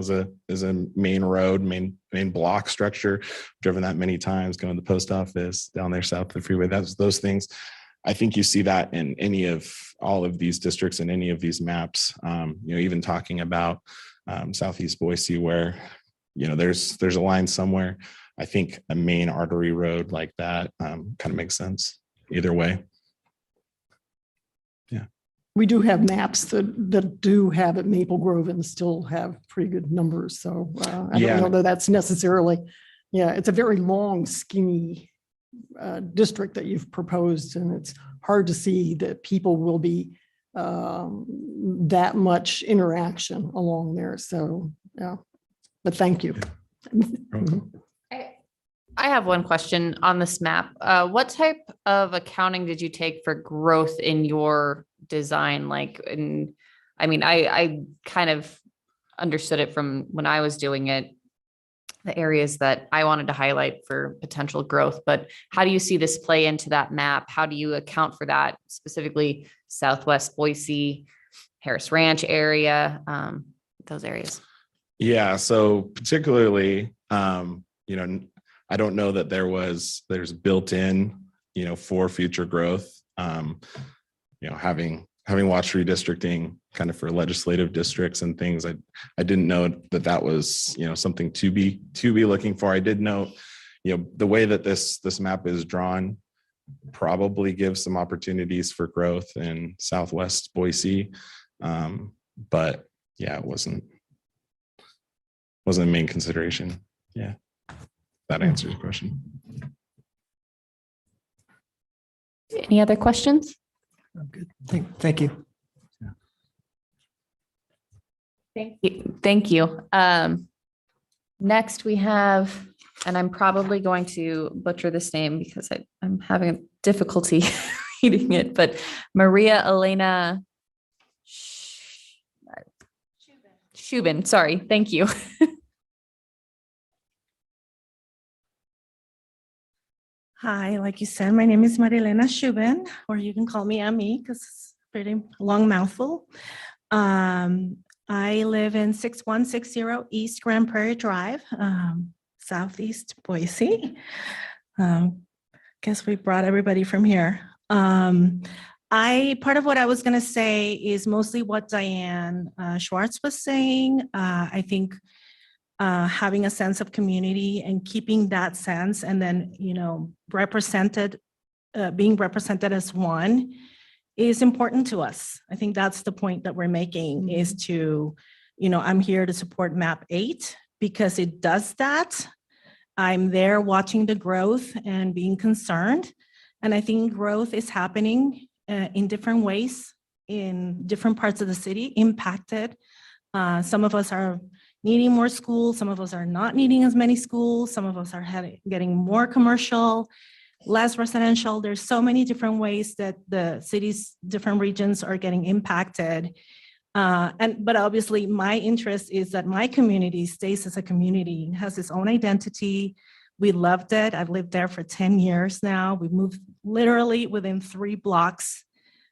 K: is a main road, main block structure. Driven that many times, going to the post office down there south of the freeway. Those things. I think you see that in all of these districts and any of these maps. Even talking about Southeast Boise, where there's a line somewhere. I think a main artery road like that kind of makes sense either way. Yeah.
I: We do have maps that do have it Maple Grove and still have pretty good numbers. So I don't know that that's necessarily, it's a very long, skinny district that you've proposed, and it's hard to see that people will be that much interaction along there. So, but thank you.
A: I have one question on this map. What type of accounting did you take for growth in your design? I kind of understood it from when I was doing it, the areas that I wanted to highlight for potential growth, but how do you see this play into that map? How do you account for that, specifically Southwest Boise, Harris Ranch area, those areas?
K: Yeah, so particularly, I don't know that there's built in, for future growth. Having watched redistricting kind of for legislative districts and things, I didn't know that was, something to be looking for. I did know, the way that this map is drawn probably gives some opportunities for growth in Southwest Boise. But yeah, it wasn't a main consideration. Yeah. That answers your question.
A: Any other questions?
C: I'm good. Thank you.
A: Thank you. Next we have, and I'm probably going to butcher this name because I'm having difficulty reading it, but Maria Elena Shubin. Sorry. Thank you.
L: Hi, like you said, my name is Marilena Shubin, or you can call me Ami because it's a pretty long mouthful. I live in 6160 East Grand Prairie Drive, Southeast Boise. Guess we brought everybody from here. Part of what I was going to say is mostly what Diane Schwartz was saying. I think having a sense of community and keeping that sense, and then, being represented as one is important to us. I think that's the point that we're making, is to, I'm here to support map 8 because it does that. I'm there watching the growth and being concerned. And I think growth is happening in different ways in different parts of the city, impacted. Some of us are needing more schools. Some of us are not needing as many schools. Some of us are getting more commercial, less residential. There's so many different ways that the city's different regions are getting impacted. But obviously my interest is that my community stays as a community, has its own identity. We loved it. I've lived there for 10 years now. We moved literally within 3 blocks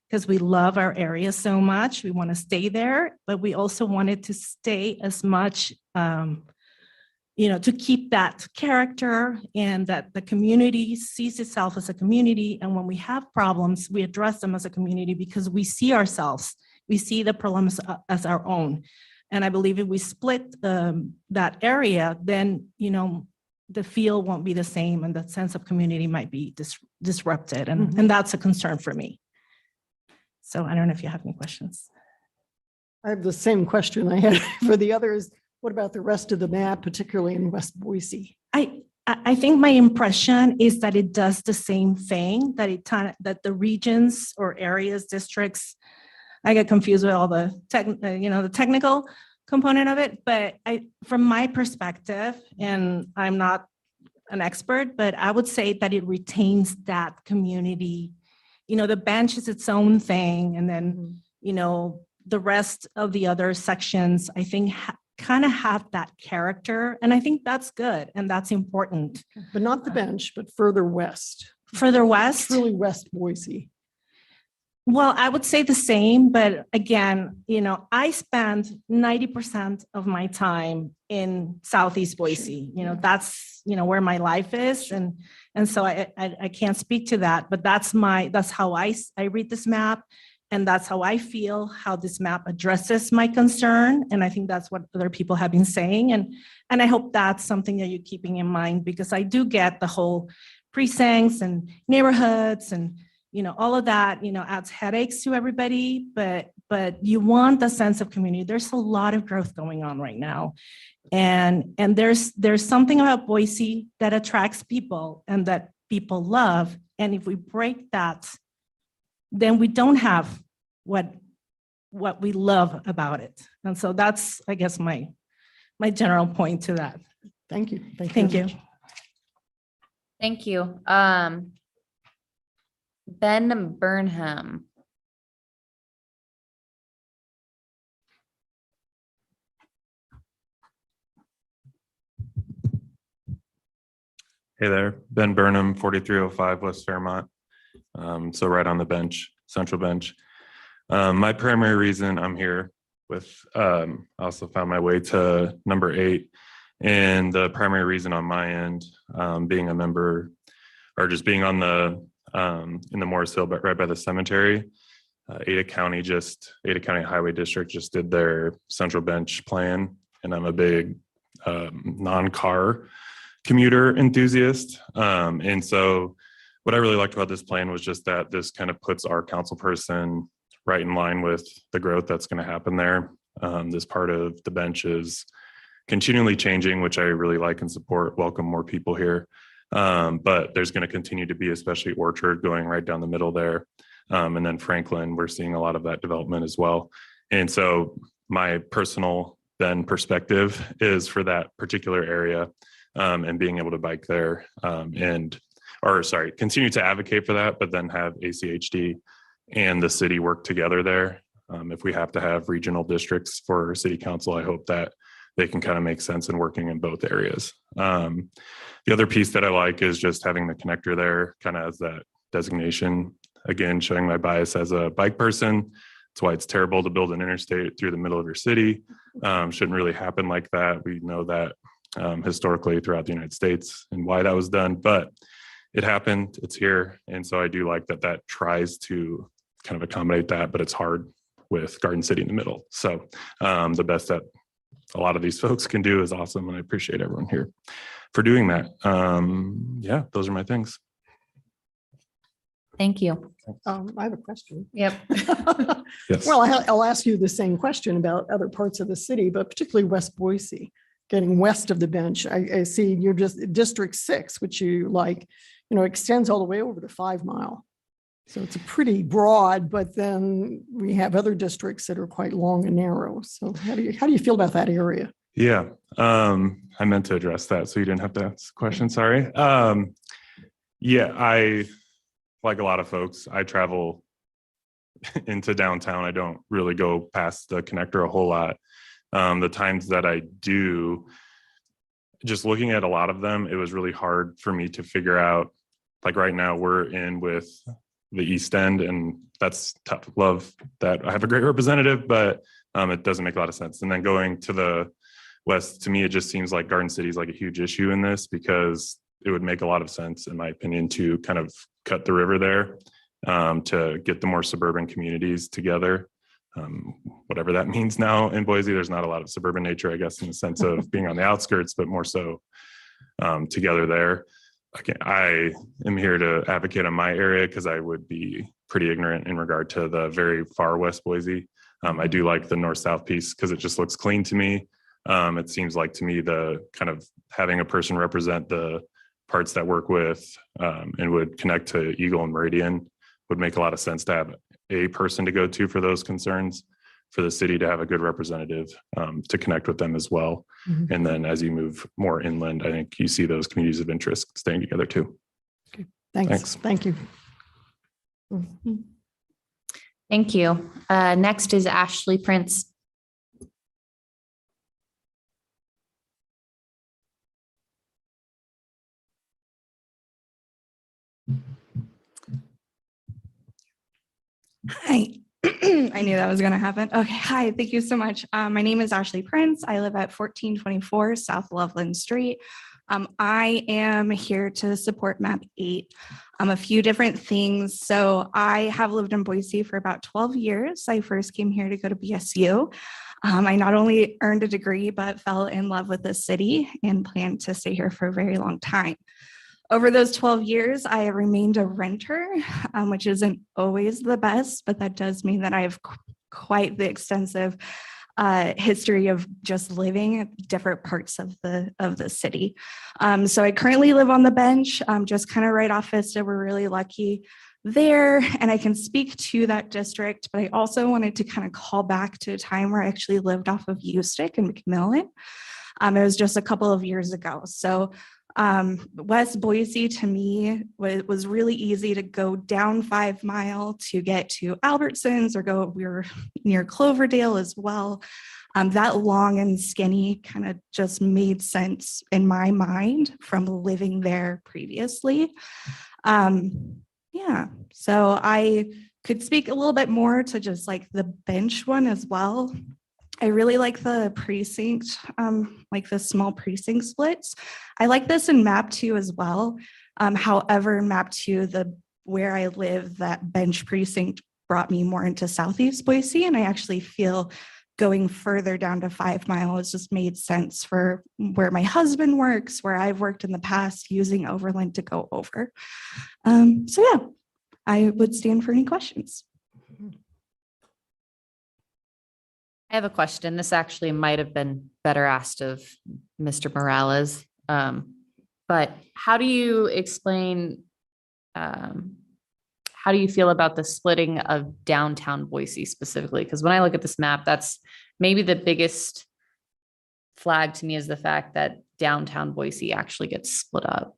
L: because we love our area so much. We want to stay there, but we also wanted to stay as much, to keep that character, and that the community sees itself as a community. And when we have problems, we address them as a community because we see ourselves, we see the problems as our own. And I believe if we split that area, then, the feel won't be the same, and the sense of community might be disrupted. And that's a concern for me. So I don't know if you have any questions.
I: I have the same question I had for the others. What about the rest of the map, particularly in West Boise?
L: I think my impression is that it does the same thing, that the regions or areas, districts, I get confused with all the technical component of it, but from my perspective, and I'm not an expert, but I would say that it retains that community the bench is its own thing. And then, the rest of the other sections, I think kind of have that character. And I think that's good. And that's important.
I: But not the bench, but further west.
L: Further west.
I: It's really West Boise.
L: Well, I would say the same, but again, I spend 90% of my time in Southeast Boise. That's where my life is, and so I can't speak to that. But that's how I read this map, and that's how I feel how this map addresses my concern. And I think that's what other people have been saying, and I hope that's something that you're keeping in mind, because I do get the whole precincts and neighborhoods and all of that, adds headaches to everybody, but you want the sense of community. There's a lot of growth going on right now. And there's something about Boise that attracts people and that people love. And if we break that, then we don't have what we love about it. And so that's, I guess, my general point to that.
I: Thank you.
L: Thank you.
A: Thank you. Ben Burnham.
M: Hey there, Ben Burnham, 4305 West Fairmont. So right on the bench, central bench. My primary reason I'm here I also found my way to number 8. And the primary reason on my end, being a member or just being on in the Morris Hill, but right by the cemetery, Ada County Highway District just did their central bench plan. And I'm a big non-car commuter enthusiast. And so what I really liked about this plan was just that this kind of puts our council person right in line with the growth that's going to happen there. This part of the bench is continually changing, which I really like and support, welcome more people here. But there's going to continue to be, especially Orchard going right down the middle there. And then Franklin, we're seeing a lot of that development as well. And so my personal then perspective is for that particular area, and being able to bike there, continue to advocate for that, but then have ACHD and the city work together there. If we have to have regional districts for city council, I hope that they can kind of make sense in working in both areas. The other piece that I like is just having the connector there kind of as that designation. Again, showing my bias as a bike person. That's why it's terrible to build an interstate through the middle of your city. Shouldn't really happen like that. We know that historically throughout the United States and why that was done, but it happened, it's here. And so I do like that tries to kind of accommodate that, but it's hard with Garden City in the middle. So the best that a lot of these folks can do is awesome. And I appreciate everyone here for doing that. Yeah, those are my things.
A: Thank you.
I: I have a question.
A: Yep.
M: Yes.
I: Well, I'll ask you the same question about other parts of the city, but particularly West Boise, getting west of the bench. I see you're just District 6, which you like, extends all the way over to 5 Mile. So it's a pretty broad, but then we have other districts that are quite long and narrow. So how do you feel about that area?
M: Yeah, I meant to address that, so you didn't have to ask the question. Sorry. Yeah, I, like a lot of folks, I travel into downtown. I don't really go past the connector a whole lot. The times that I do, just looking at a lot of them, it was really hard for me to figure out, like right now we're in with the East End, and that's tough. Love that I have a great representative, but it doesn't make a lot of sense. And then going to the west, to me, it just seems like Garden City is like a huge issue in this, because it would make a lot of sense, in my opinion, to kind of cut the river there, to get the more suburban communities together. Whatever that means now in Boise, there's not a lot of suburban nature, I guess, in the sense of being on the outskirts, but more so together there. Okay, I am here to advocate on my area because I would be pretty ignorant in regard to the very far west Boise. I do like the north-south piece because it just looks clean to me. It seems like to me the kind of having a person represent the parts that work with and would connect to Eagle and Meridian would make a lot of sense to have a person to go to for those concerns, for the city to have a good representative to connect with them as well.
I: Mhm.
M: And then as you move more inland, I think you see those communities of interest staying together too.
I: Thanks.
M: Thanks.
I: Thank you. Mhm.
A: Thank you. Next is Ashley Prince.
N: Hi. I knew that was going to happen. Okay. Hi. Thank you so much. My name is Ashley Prince. I live at 1424 South Loveland Street. I am here to support map 8. A few different things. So I have lived in Boise for about 12 years. I first came here to go to BSU. I not only earned a degree, but fell in love with the city and plan to stay here for a very long time. Over those 12 years, I have remained a renter, which isn't always the best, but that does mean that I have quite the extensive history of just living at different parts of the city. So I currently live on the bench, just kind of right off Vista. We're really lucky there, and I can speak to that district, but I also wanted to kind of call back to a time where I actually lived off of Ustick and McMillan. It was just a couple of years ago. So West Boise to me was really easy to go down 5 Mile to get to Albertsons or we were near Cloverdale as well. That long and skinny kind of just made sense in my mind from living there previously. Yeah, so I could speak a little bit more to just like the bench one as well. I really like the precinct, like the small precinct splits. I like this in map 2 as well. However, in map 2, where I live, that bench precinct brought me more into Southeast Boise, and I actually feel going further down to 5 Mile has just made sense for where my husband works, where I've worked in the past using Overland to go over. So yeah, I would stand for any questions.
A: I have a question. This actually might have been better asked of Mr. Morales. But how do you explain, how do you feel about the splitting of downtown Boise specifically? Because when I look at this map, that's maybe the biggest flag to me is the fact that downtown Boise actually gets split up.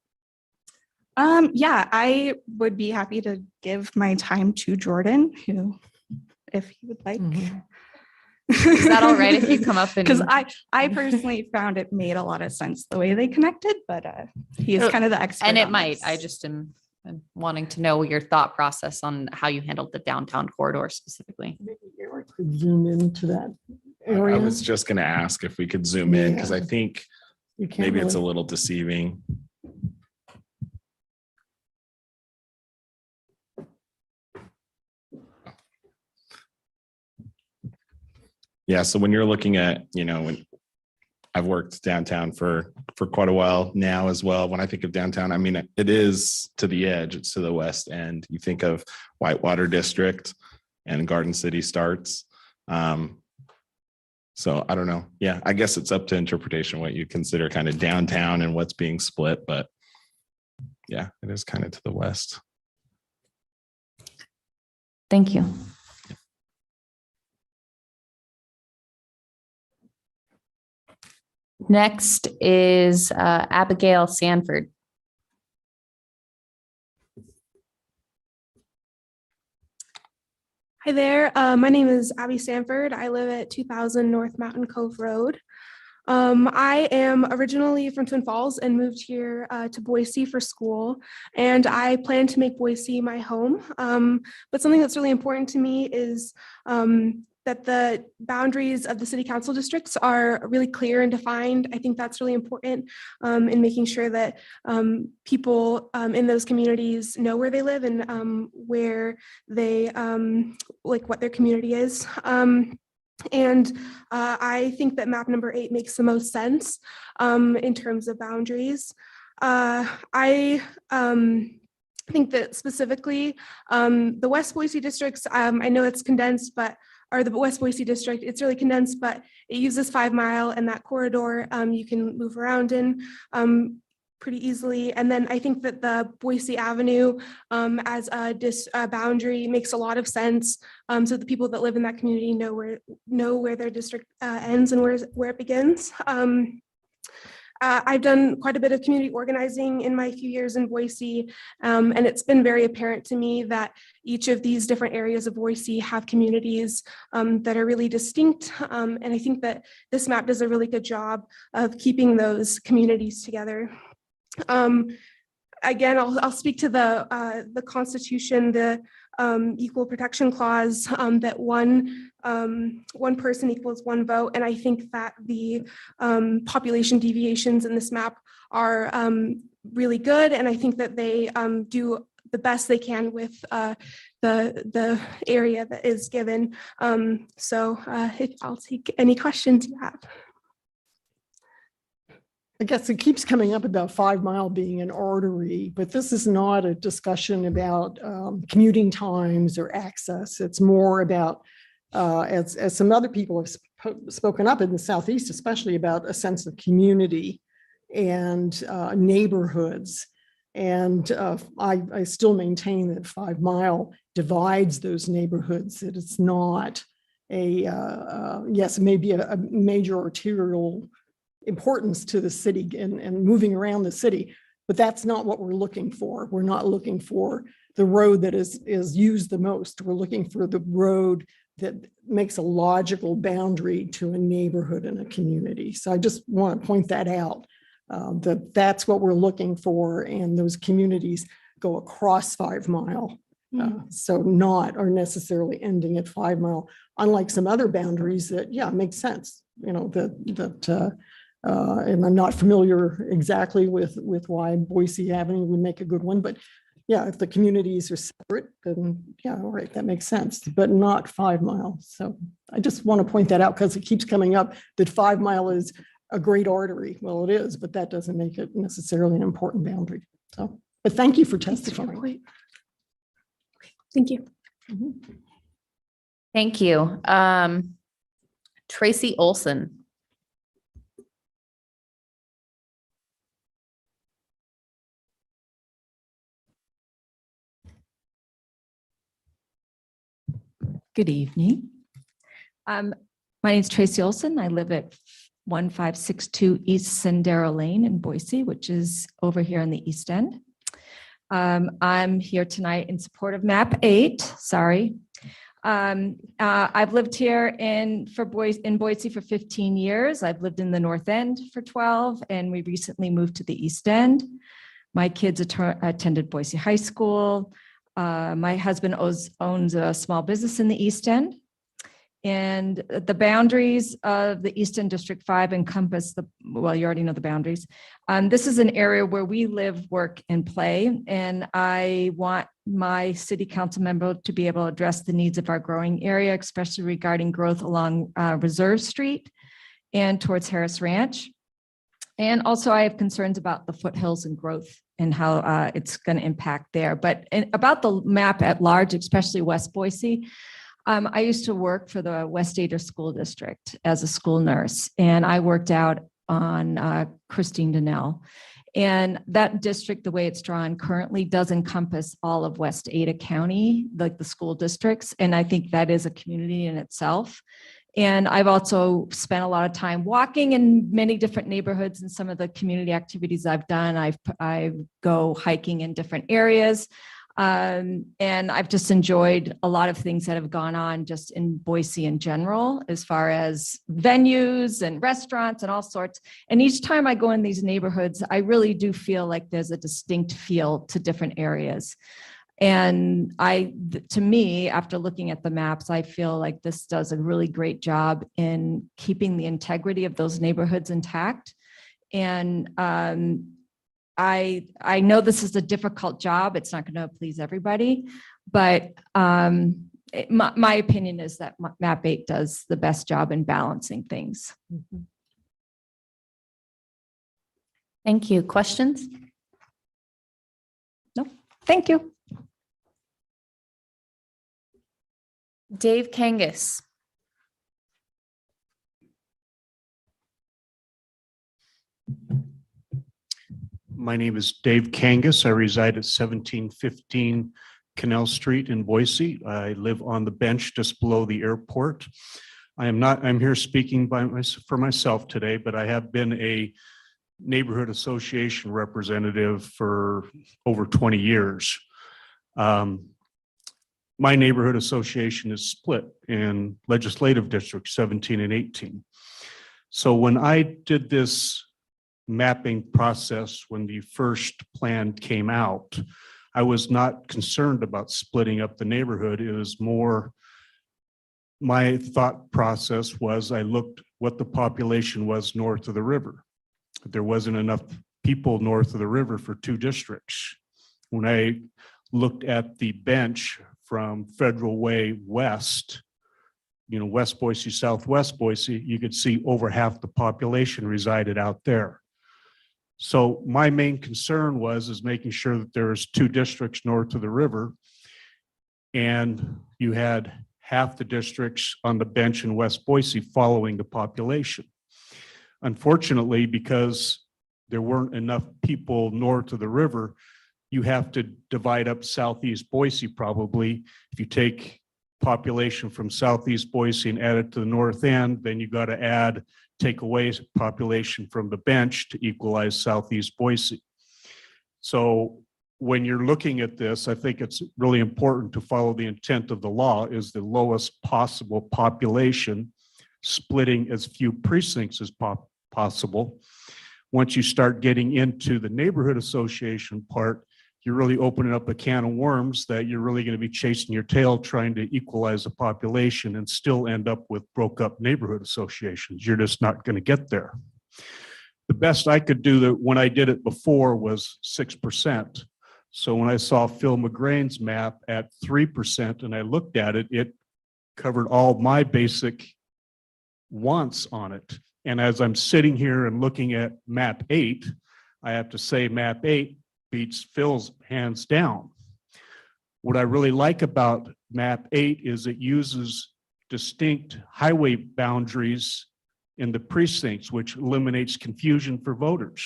N: Yeah, I would be happy to give my time to Jordan, who, if he would like.
A: Is that all right if you come up and?
N: Because I personally found it made a lot of sense the way they connected, but he is kind of the expert.
A: And it
N: on
A: might.
N: this.
A: I just am wanting to know your thought process on how you handled the downtown corridor specifically.
I: Maybe Eric could zoom into that
K: I
I: area.
K: was just going to ask if we could zoom in because I
I: Yeah.
K: think
I: You can't
K: maybe it's a
I: really-
K: little deceiving. Yeah, so when you're looking at, when I've worked downtown for quite a while now as well. When I think of downtown, I mean, it is to the edge, it's to the west end. You think of Whitewater District and Garden City starts. So I don't know. Yeah, I guess it's up to interpretation what you consider kind of downtown and what's being split, but yeah, it is kind of to the west.
A: Thank you. Next is Abigail Sanford.
O: Hi there. My name is Abby Sanford. I live at 2000 North Mountain Cove Road. I am originally from Twin Falls and moved here to Boise for school, and I plan to make Boise my home. But something that's really important to me is that the boundaries of the city council districts are really clear and defined. I think that's really important in making sure that people in those communities know where they live and where they like what their community is. And I think that map number 8 makes the most sense in terms of boundaries. I think that specifically the West Boise districts, I know it's condensed, or the West Boise district, it's really condensed, but it uses 5 Mile and that corridor you can move around in pretty easily. And then I think that the Boise Avenue as a boundary makes a lot of sense. So the people that live in that community know where their district ends and where it begins. I've done quite a bit of community organizing in my few years in Boise, and it's been very apparent to me that each of these different areas of Boise have communities that are really distinct, and I think that this map does a really good job of keeping those communities together. Again, I'll speak to the Constitution, the Equal Protection Clause, that one person equals one vote, and I think that the population deviations in this map are really good, and I think that they do the best they can with the area that is given. So I'll take any questions you have.
I: I guess it keeps coming up about 5 Mile being an artery, but this is not a discussion about commuting times or access. It's more about, as some other people have spoken up in the Southeast, especially about a sense of community and neighborhoods. And I still maintain that 5 Mile divides those neighborhoods, that it's not yes, it may be a major arterial importance to the city and moving around the city, but that's not what we're looking for. We're not looking for the road that is used the most. We're looking for the road that makes a logical boundary to a neighborhood and a community. So I just want to point that out, that's what we're looking for, and those communities go across 5 Mile. So not are necessarily ending at 5 Mile, unlike some other boundaries that, yeah, makes sense, you know, and I'm not familiar exactly with why Boise Avenue would make a good one, but yeah, if the communities are separate, then yeah, all right, that makes sense, but not 5 Mile. So I just want to point that out because it keeps coming up that 5 Mile is a great artery. Well, it is, but that doesn't make it necessarily an important boundary. So, but thank you for testifying.
O: Thank you.
A: Thank you. Tracy Olson.
P: Good evening. My name is Tracy Olson. I live at 1562 East Sendero Lane in Boise, which is over here on the East End. I'm here tonight in support of map 8. Sorry. I've lived here in Boise for 15 years. I've lived in the North End for 12, and we recently moved to the East End. My kids attended Boise High School. My husband owns a small business in the East End, and the boundaries of the East End District 5 encompass well, you already know the boundaries. This is an area where we live, work, and play, and I want my city council member to be able to address the needs of our growing area, especially regarding growth along Reserve Street and towards Harris Ranch. And also I have concerns about the foothills and growth and how it's going to impact there. But about the map at large, especially West Boise, I used to work for the West Ada School District as a school nurse, and I worked out on Christine Donnell. And that district, the way it's drawn currently, does encompass all of West Ada County, like the school districts. And I think that is a community in itself. And I've also spent a lot of time walking in many different neighborhoods, and some of the community activities I've done. I go hiking in different areas. And I've just enjoyed a lot of things that have gone on just in Boise in general, as far as venues and restaurants and all sorts. And each time I go in these neighborhoods, I really do feel like there's a distinct feel to different areas. And to me, after looking at the maps, I feel like this does a really great job in keeping the integrity of those neighborhoods intact. And I know this is a difficult job. It's not going to please everybody, but my opinion is that map 8 does the best job in balancing things.
A: Thank you. Questions?
P: No, thank you.
A: Dave Kangas.
Q: My name is Dave Kangas. I reside at 1715 Canal Street in Boise. I live on the bench just below the airport. I'm here speaking for myself today, but I have been a neighborhood association representative for over 20 years. My neighborhood association is split in legislative districts 17 and 18. So when I did this mapping process, when the first plan came out, I was not concerned about splitting up the neighborhood. It was more, my thought process was I looked what the population was north of the river. There wasn't enough people north of the river for 2 districts. When I looked at the bench from Federal Way west, West Boise, Southwest Boise, you could see over half the population resided out there. So my main concern is making sure that there's 2 districts north of the river, and you had half the districts on the bench in West Boise following the population. Unfortunately, because there weren't enough people north of the river, you have to divide up Southeast Boise probably. If you take population from Southeast Boise and add it to the north end, then you got to take away population from the bench to equalize Southeast Boise. So when you're looking at this, I think it's really important to follow the intent of the law is the lowest possible population, splitting as few precincts as possible. Once you start getting into the neighborhood association part, you're really opening up a can of worms that you're really going to be chasing your tail trying to equalize the population and still end up with broke up neighborhood associations. You're just not going to get there. The best I could do that when I did it before was 6%. So when I saw Phil McGrain's map at 3% and I looked at it, it covered all my basic wants on it. And as I'm sitting here and looking at map 8, I have to say map 8 beats Phil's hands down. What I really like about map 8 is it uses distinct highway boundaries in the precincts, which eliminates confusion for voters.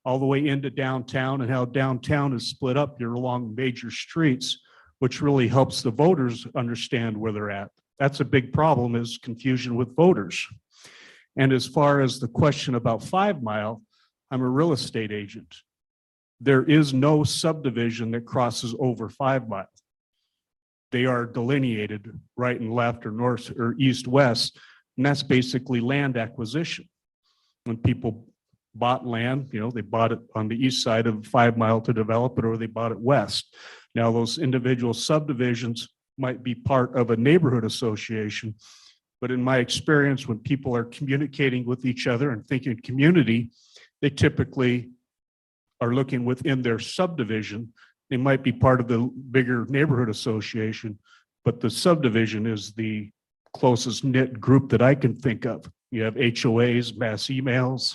Q: All the way into downtown, and how downtown is split up here along major streets, which really helps the voters understand where they're at. That's a big problem, is confusion with voters. And as far as the question about 5 Mile, I'm a real estate agent. There is no subdivision that crosses over 5 Mile. They are delineated right and left or north or east, west, and that's basically land acquisition. When people bought land, they bought it on the east side of 5 Mile to develop it, or they bought it west. Now, those individual subdivisions might be part of a neighborhood association, but in my experience, when people are communicating with each other and thinking community, they typically are looking within their subdivision. They might be part of the bigger neighborhood association, but the subdivision is the closest knit group that I can think of. You have HOAs, mass emails,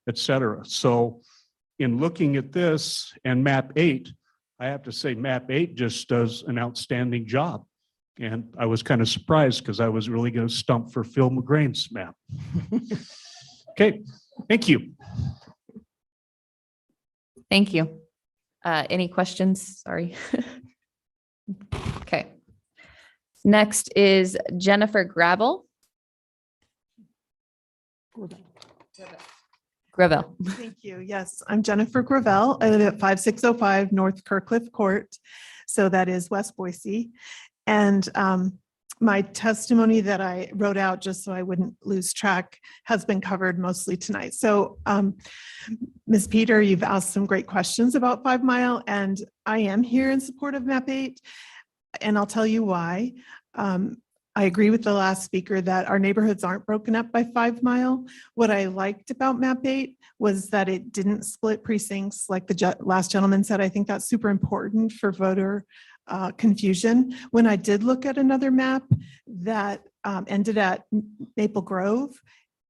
Q: et cetera. So in looking at this and map 8, I have to say map 8 just does an outstanding job. And I was kind of surprised because I was really going to stump for Phil McGrain's map. Okay, thank you.
A: Thank you. Any questions? Sorry. Okay. Next is Jennifer Gravel. Gravel.
R: Thank you. Yes, I'm Jennifer Gravel. I live at 5605 North Kirkcliff Court. So that is West Boise. And my testimony that I wrote out, just so I wouldn't lose track, has been covered mostly tonight. So Ms. Peter, you've asked some great questions about 5 Mile, and I am here in support of map 8. And I'll tell you why. I agree with the last speaker that our neighborhoods aren't broken up by 5 Mile. What I liked about map 8 was that it didn't split precincts like the last gentleman said. I think that's super important for voter confusion. When I did look at another map that ended at Maple Grove,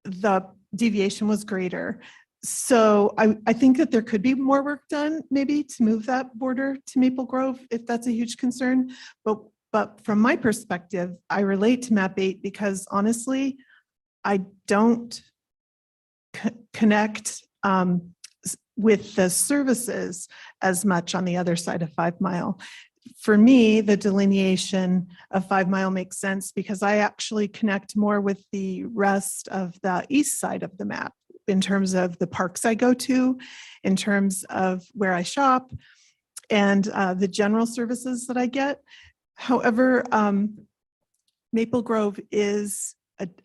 R: the deviation was greater. So I think that there could be more work done maybe to move that border to Maple Grove if that's a huge concern. But from my perspective, I relate to map 8 because honestly, I don't connect with the services as much on the other side of 5 Mile. For me, the delineation of 5 Mile makes sense because I actually connect more with the rest of the east side of the map, in terms of the parks I go to, in terms of where I shop, and the general services that I get. However, Maple Grove is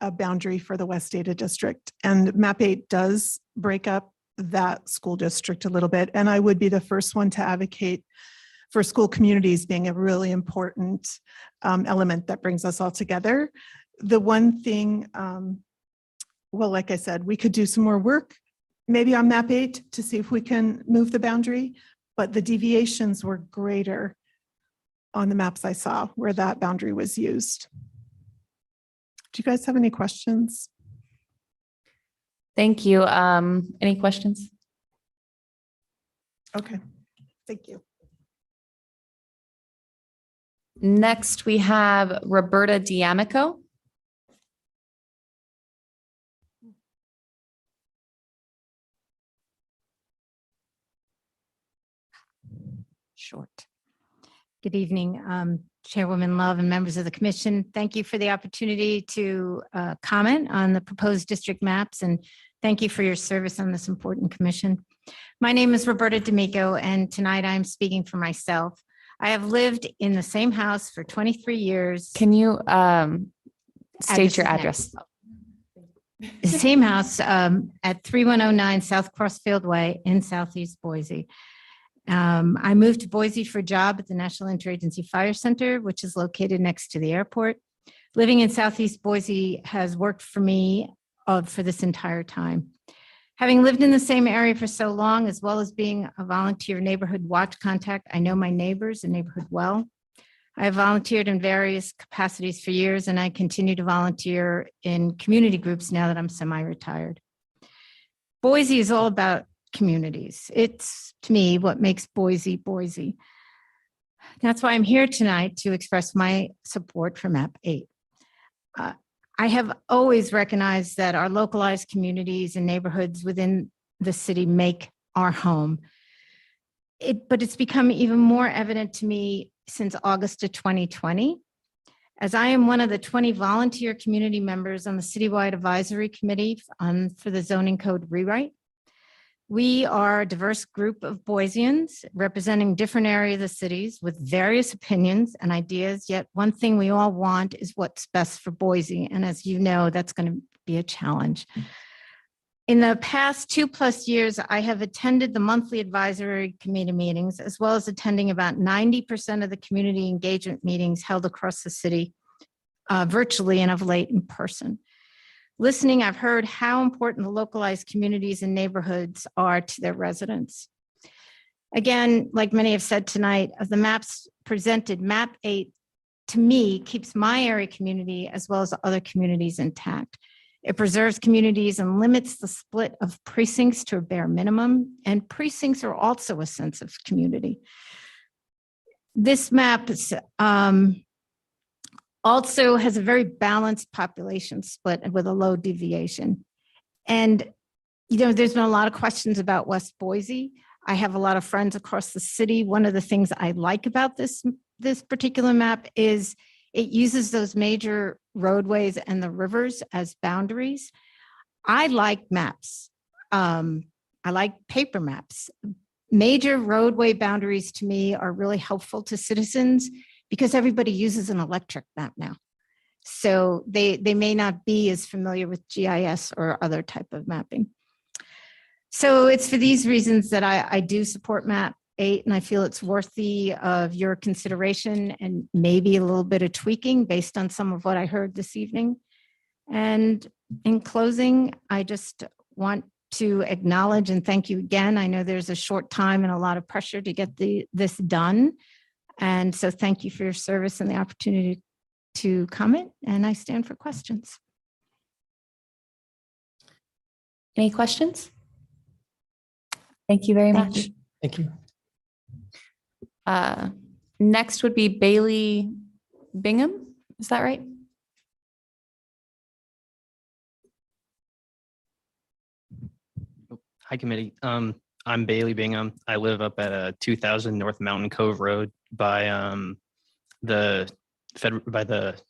R: a boundary for the West Data District, and map 8 does break up that school district a little bit. And I would be the first one to advocate for school communities being a really important element that brings us all together. The one thing, well, like I said, we could do some more work maybe on map 8 to see if we can move the boundary, but the deviations were greater on the maps I saw where that boundary was used. Do you guys have any questions?
A: Thank you. Any questions?
R: Okay, thank you.
A: Next, we have Roberta D'Amico.
S: Short. Good evening, Chairwoman Love and members of the commission. Thank you for the opportunity to comment on the proposed district maps, and thank you for your service on this important commission. My name is Roberta D'Amico, and tonight I'm speaking for myself. I have lived in the same house for 23 years.
A: Can you state your
S: Address
A: address?
S: The same house at 3109 South Crossfield Way in Southeast Boise. I moved to Boise for a job at the National Interagency Fire Center, which is located next to the airport. Living in Southeast Boise has worked for me for this entire time. Having lived in the same area for so long, as well as being a volunteer neighborhood watch contact, I know my neighbors and neighborhood well. I have volunteered in various capacities for years, and I continue to volunteer in community groups now that I'm semi-retired. Boise is all about communities. It's, to me, what makes Boise, Boise. That's why I'm here tonight to express my support for map 8. I have always recognized that our localized communities and neighborhoods within the city make our home. But it's become even more evident to me since August of 2020, as I am one of the 20 volunteer community members on the citywide advisory committee for the zoning code rewrite. We are a diverse group of Boiseans representing different areas of the cities with various opinions and ideas, yet one thing we all want is what's best for Boise. And as you know, that's going to be a challenge. In the past 2+ years, I have attended the monthly advisory committee meetings, as well as attending about 90% of the community engagement meetings held across the city, virtually and of late in person. Listening, I've heard how important the localized communities and neighborhoods are to their residents. Again, like many have said tonight, of the maps presented, map 8 to me keeps my area community as well as other communities intact. It preserves communities and limits the split of precincts to a bare minimum, and precincts are also a sense of community. This map is, also has a very balanced population split with a low deviation. And, you know, there's been a lot of questions about West Boise. I have a lot of friends across the city. One of the things I like about this particular map is it uses those major roadways and the rivers as boundaries. I like maps. I like paper maps. Major roadway boundaries to me are really helpful to citizens because everybody uses an electric map now. So they may not be as familiar with GIS or other type of mapping. So it's for these reasons that I do support map 8, and I feel it's worthy of your consideration and maybe a little bit of tweaking based on some of what I heard this evening. And in closing, I just want to acknowledge and thank you again. I know there's a short time and a lot of pressure to get this done. And so thank you for your service and the opportunity to comment, and I stand for questions.
A: Any questions? Thank you very much.
C: Thank you.
A: Next would be Bailey Bingham. Is that right?
T: Hi, committee. I'm Bailey Bingham. I live up at 2000 North Mountain Cove Road by the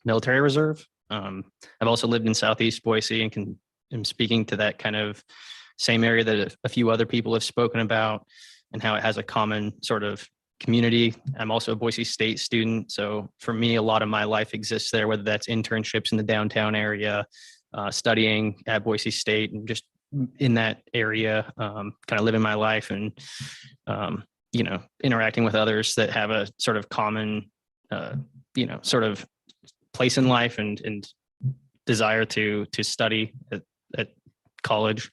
T: military reserve. I've also lived in Southeast Boise and am speaking to that kind of same area that a few other people have spoken about, and how it has a common sort of community. I'm also a Boise State student, so for me, a lot of my life exists there, whether that's internships in the downtown area, studying at Boise State, and just in that area, kind of living my life and, interacting with others that have a sort of common, sort of place in life and desire to study at college.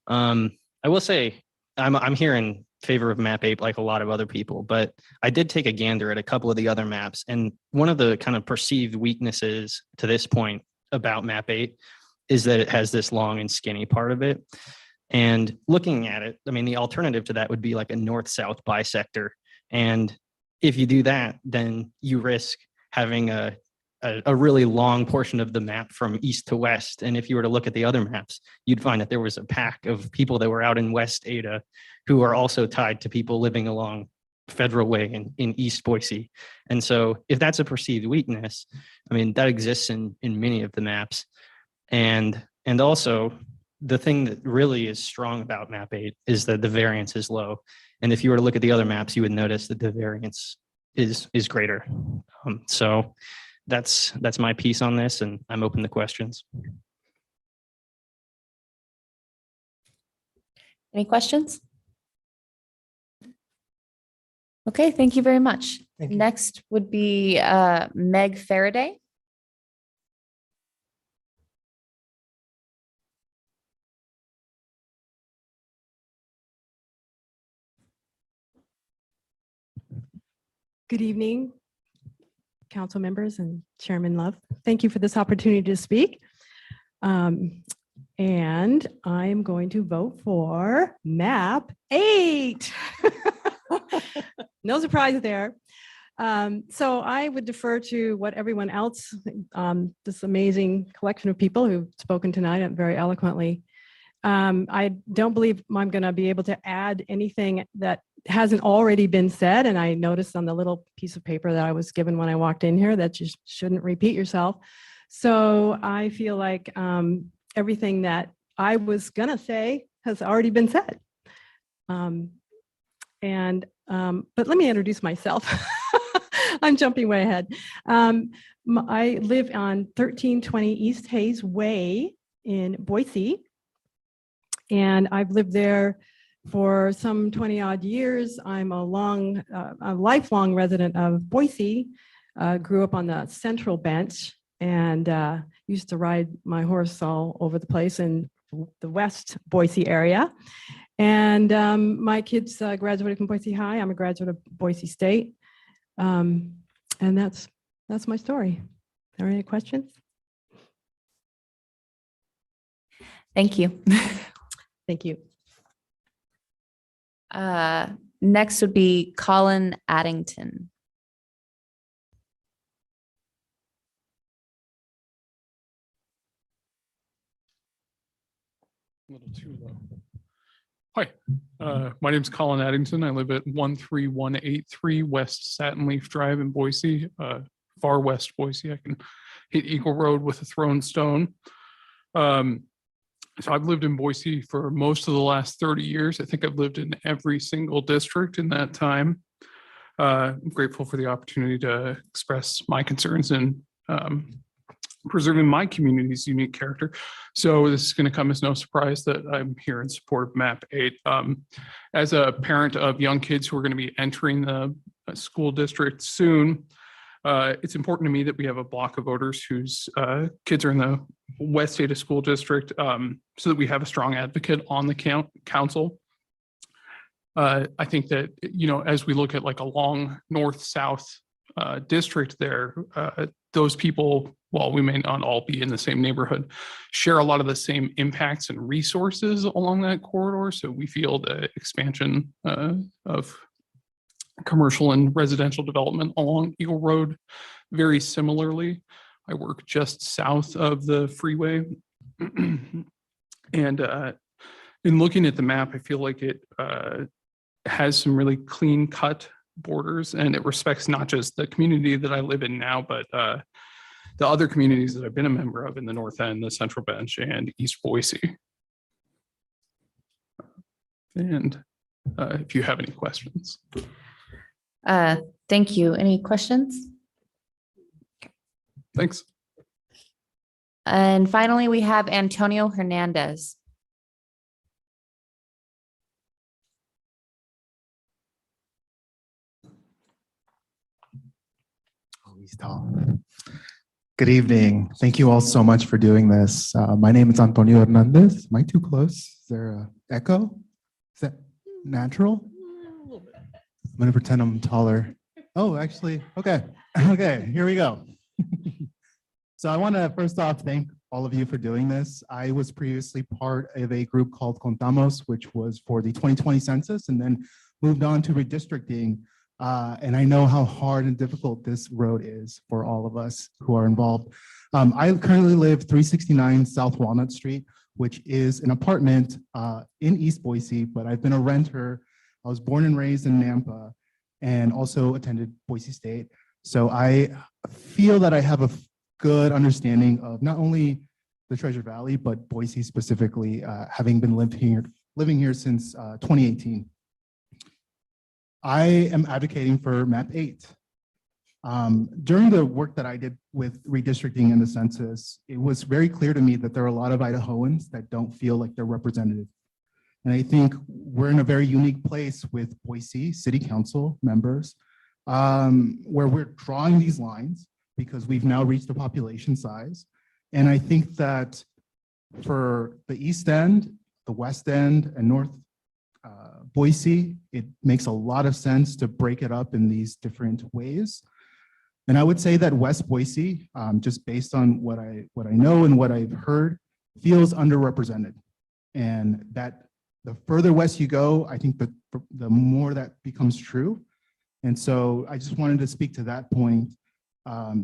T: I will say I'm here in favor of map 8 like a lot of other people, but I did take a gander at a couple of the other maps, and one of the kind of perceived weaknesses to this point about map 8 is that it has this long and skinny part of it. And looking at it, I mean, the alternative to that would be like a north-south bisector. And if you do that, then you risk having a really long portion of the map from east to west. And if you were to look at the other maps, you'd find that there was a pack of people that were out in West Ada who are also tied to people living along Federal Way in East Boise. And so if that's a perceived weakness, I mean, that exists in many of the maps. And also, the thing that really is strong about map 8 is that the variance is low. And if you were to look at the other maps, you would notice that the variance is greater. So that's my piece on this, and I'm open to questions.
A: Any questions? Okay, thank you very much. Next would be Meg Faraday.
U: Good evening, council members and Chairman Love. Thank you for this opportunity to speak. And I am going to vote for map 8. No surprise there. So I would defer to what everyone else, this amazing collection of people who've spoken tonight very eloquently. I don't believe I'm going to be able to add anything that hasn't already been said. And I noticed on the little piece of paper that I was given when I walked in here that you shouldn't repeat yourself. So I feel like everything that I was going to say has already been said. But let me introduce myself. I'm jumping way ahead. I live on 1320 East Hayes Way in Boise. And I've lived there for some 20 odd years. I'm a lifelong resident of Boise, grew up on the Central Bench and used to ride my horse all over the place in the West Boise area. And my kids graduated from Boise High. I'm a graduate of Boise State. And that's my story. Are there any questions?
A: Thank you.
U: Thank you.
A: Next would be Colin Addington.
V: A little too low. Hi, my name is Colin Addington. I live at 13183 West Satin Leaf Drive in Boise, far west Boise. I can hit Eagle Road with a thrown stone. So I've lived in Boise for most of the last 30 years. I think I've lived in every single district in that time. I'm grateful for the opportunity to express my concerns in preserving my community's unique character. So this is going to come as no surprise that I'm here in support of map 8. As a parent of young kids who are going to be entering the school district soon, it's important to me that we have a block of voters whose kids are in the West Ada School District, so that we have a strong advocate on the council. I think that, as we look at like a long north-south district there, those people, while we may not all be in the same neighborhood, share a lot of the same impacts and resources along that corridor. So we feel the expansion of commercial and residential development along Eagle Road very similarly. I work just south of the freeway. And in looking at the map, I feel like it has some really clean cut borders, and it respects not just the community that I live in now, but the other communities that I've been a member of in the North End, the Central Bench, and East Boise. And if you have any questions.
A: Thank you. Any questions?
V: Thanks.
A: And finally, we have Antonio Hernandez.
D: Oh, he's tall. Good evening. Thank you all so much for doing this. My name is Antonio Hernandez. Am I too close? Is there an echo? Is that natural? I'm going to pretend I'm taller. Oh, actually, okay. Okay, here we go. So I want to first off thank all of you for doing this. I was previously part of a group called Contamos, which was for the 2020 census, and then moved on to redistricting. And I know how hard and difficult this road is for all of us who are involved. I currently live 369 South Walnut Street, which is an apartment in East Boise, but I've been a renter. I was born and raised in Nampa and also attended Boise State. So I feel that I have a good understanding of not only the Treasure Valley, but Boise specifically, having been living here since 2018. I am advocating for map 8. During the work that I did with redistricting in the census, it was very clear to me that there are a lot of Idahoans that don't feel like they're represented. And I think we're in a very unique place with Boise City Council members, where we're drawing these lines because we've now reached a population size. And I think that for the East End, the West End, and North Boise, it makes a lot of sense to break it up in these different ways. And I would say that West Boise, just based on what I know and what I've heard, feels underrepresented. And that the further west you go, I think the more that becomes true. And so I just wanted to speak to that point,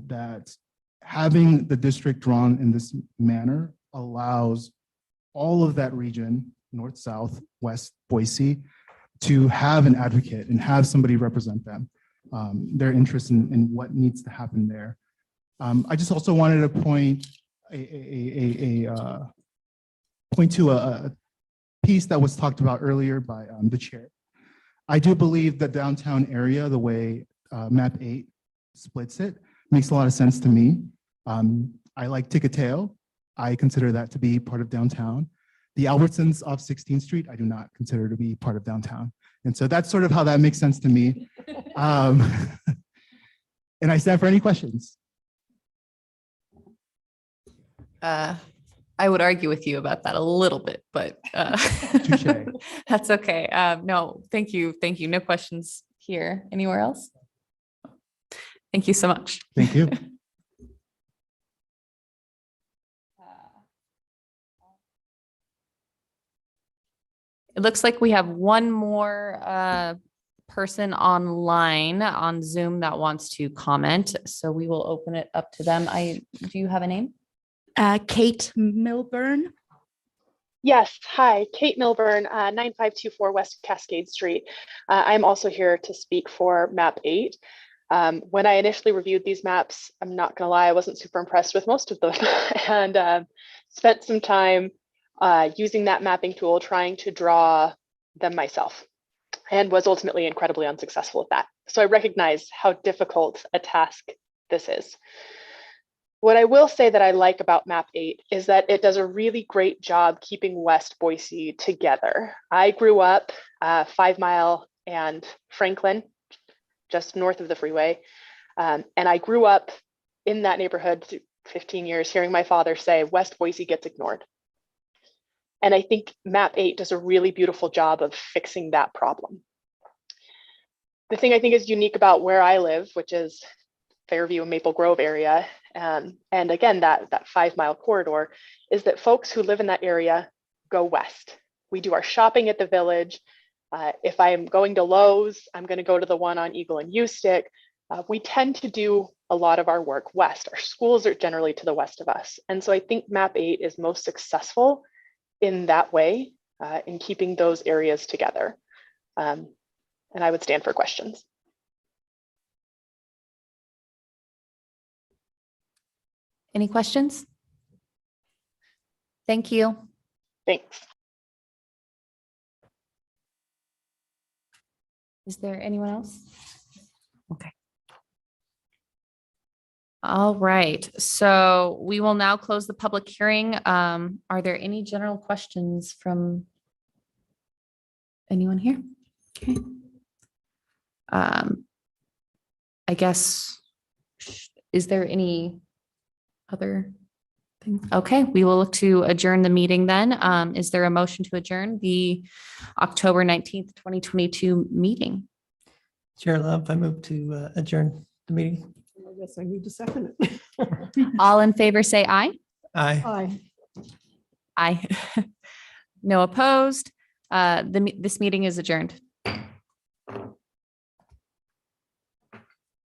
D: that having the district drawn in this manner allows all of that region, north, south, west, Boise, to have an advocate and have somebody represent them, their interest in what needs to happen there. I just also wanted to point to a piece that was talked about earlier by the chair. I do believe the downtown area, the way map 8 splits it, makes a lot of sense to me. I like Tickatail. I consider that to be part of downtown. The Albertsons off 16th Street, I do not consider to be part of downtown. And so that's sort of how that makes sense to me. And I stand for any questions.
A: I would argue with you about that a little bit, but that's okay. No, thank you. Thank you. No questions here. Anywhere else? Thank you so much.
D: Thank you.
A: It looks like we have one more person online on Zoom that wants to comment. So we will open it up to them. Do you have a name?
E: Kate Milburn.
W: Yes, hi, Kate Milburn, 9524 West Cascade Street. I'm also here to speak for map 8. When I initially reviewed these maps, I'm not gonna lie, I wasn't super impressed with most of them and spent some time using that mapping tool, trying to draw them myself, and was ultimately incredibly unsuccessful at that. So I recognize how difficult a task this is. What I will say that I like about map 8 is that it does a really great job keeping West Boise together. I grew up 5 Mile and Franklin, just north of the freeway. And I grew up in that neighborhood 15 years, hearing my father say, West Boise gets ignored. And I think map 8 does a really beautiful job of fixing that problem. The thing I think is unique about where I live, which is Fairview and Maple Grove area, and again, that 5 Mile corridor, is that folks who live in that area go west. We do our shopping at the Village. If I'm going to Lowe's, I'm going to go to the one on Eagle and Ustick. We tend to do a lot of our work west. Our schools are generally to the west of us. And so I think map 8 is most successful in that way, in keeping those areas together. And I would stand for questions.
A: Any questions? Thank you.
W: Thanks.
A: Is there anyone else? Okay. All right, so we will now close the public hearing. Are there any general questions from anyone here? Okay. I guess, is there any other thing? Okay, we will look to adjourn the meeting then. Is there a motion to adjourn the October 19th, 2022 meeting?
C: Chair Love, I move to adjourn the meeting.
I: I guess I need to second it.
A: All in favor, say aye.
C: Aye.
I: Aye.
A: Aye. No opposed. This meeting is adjourned.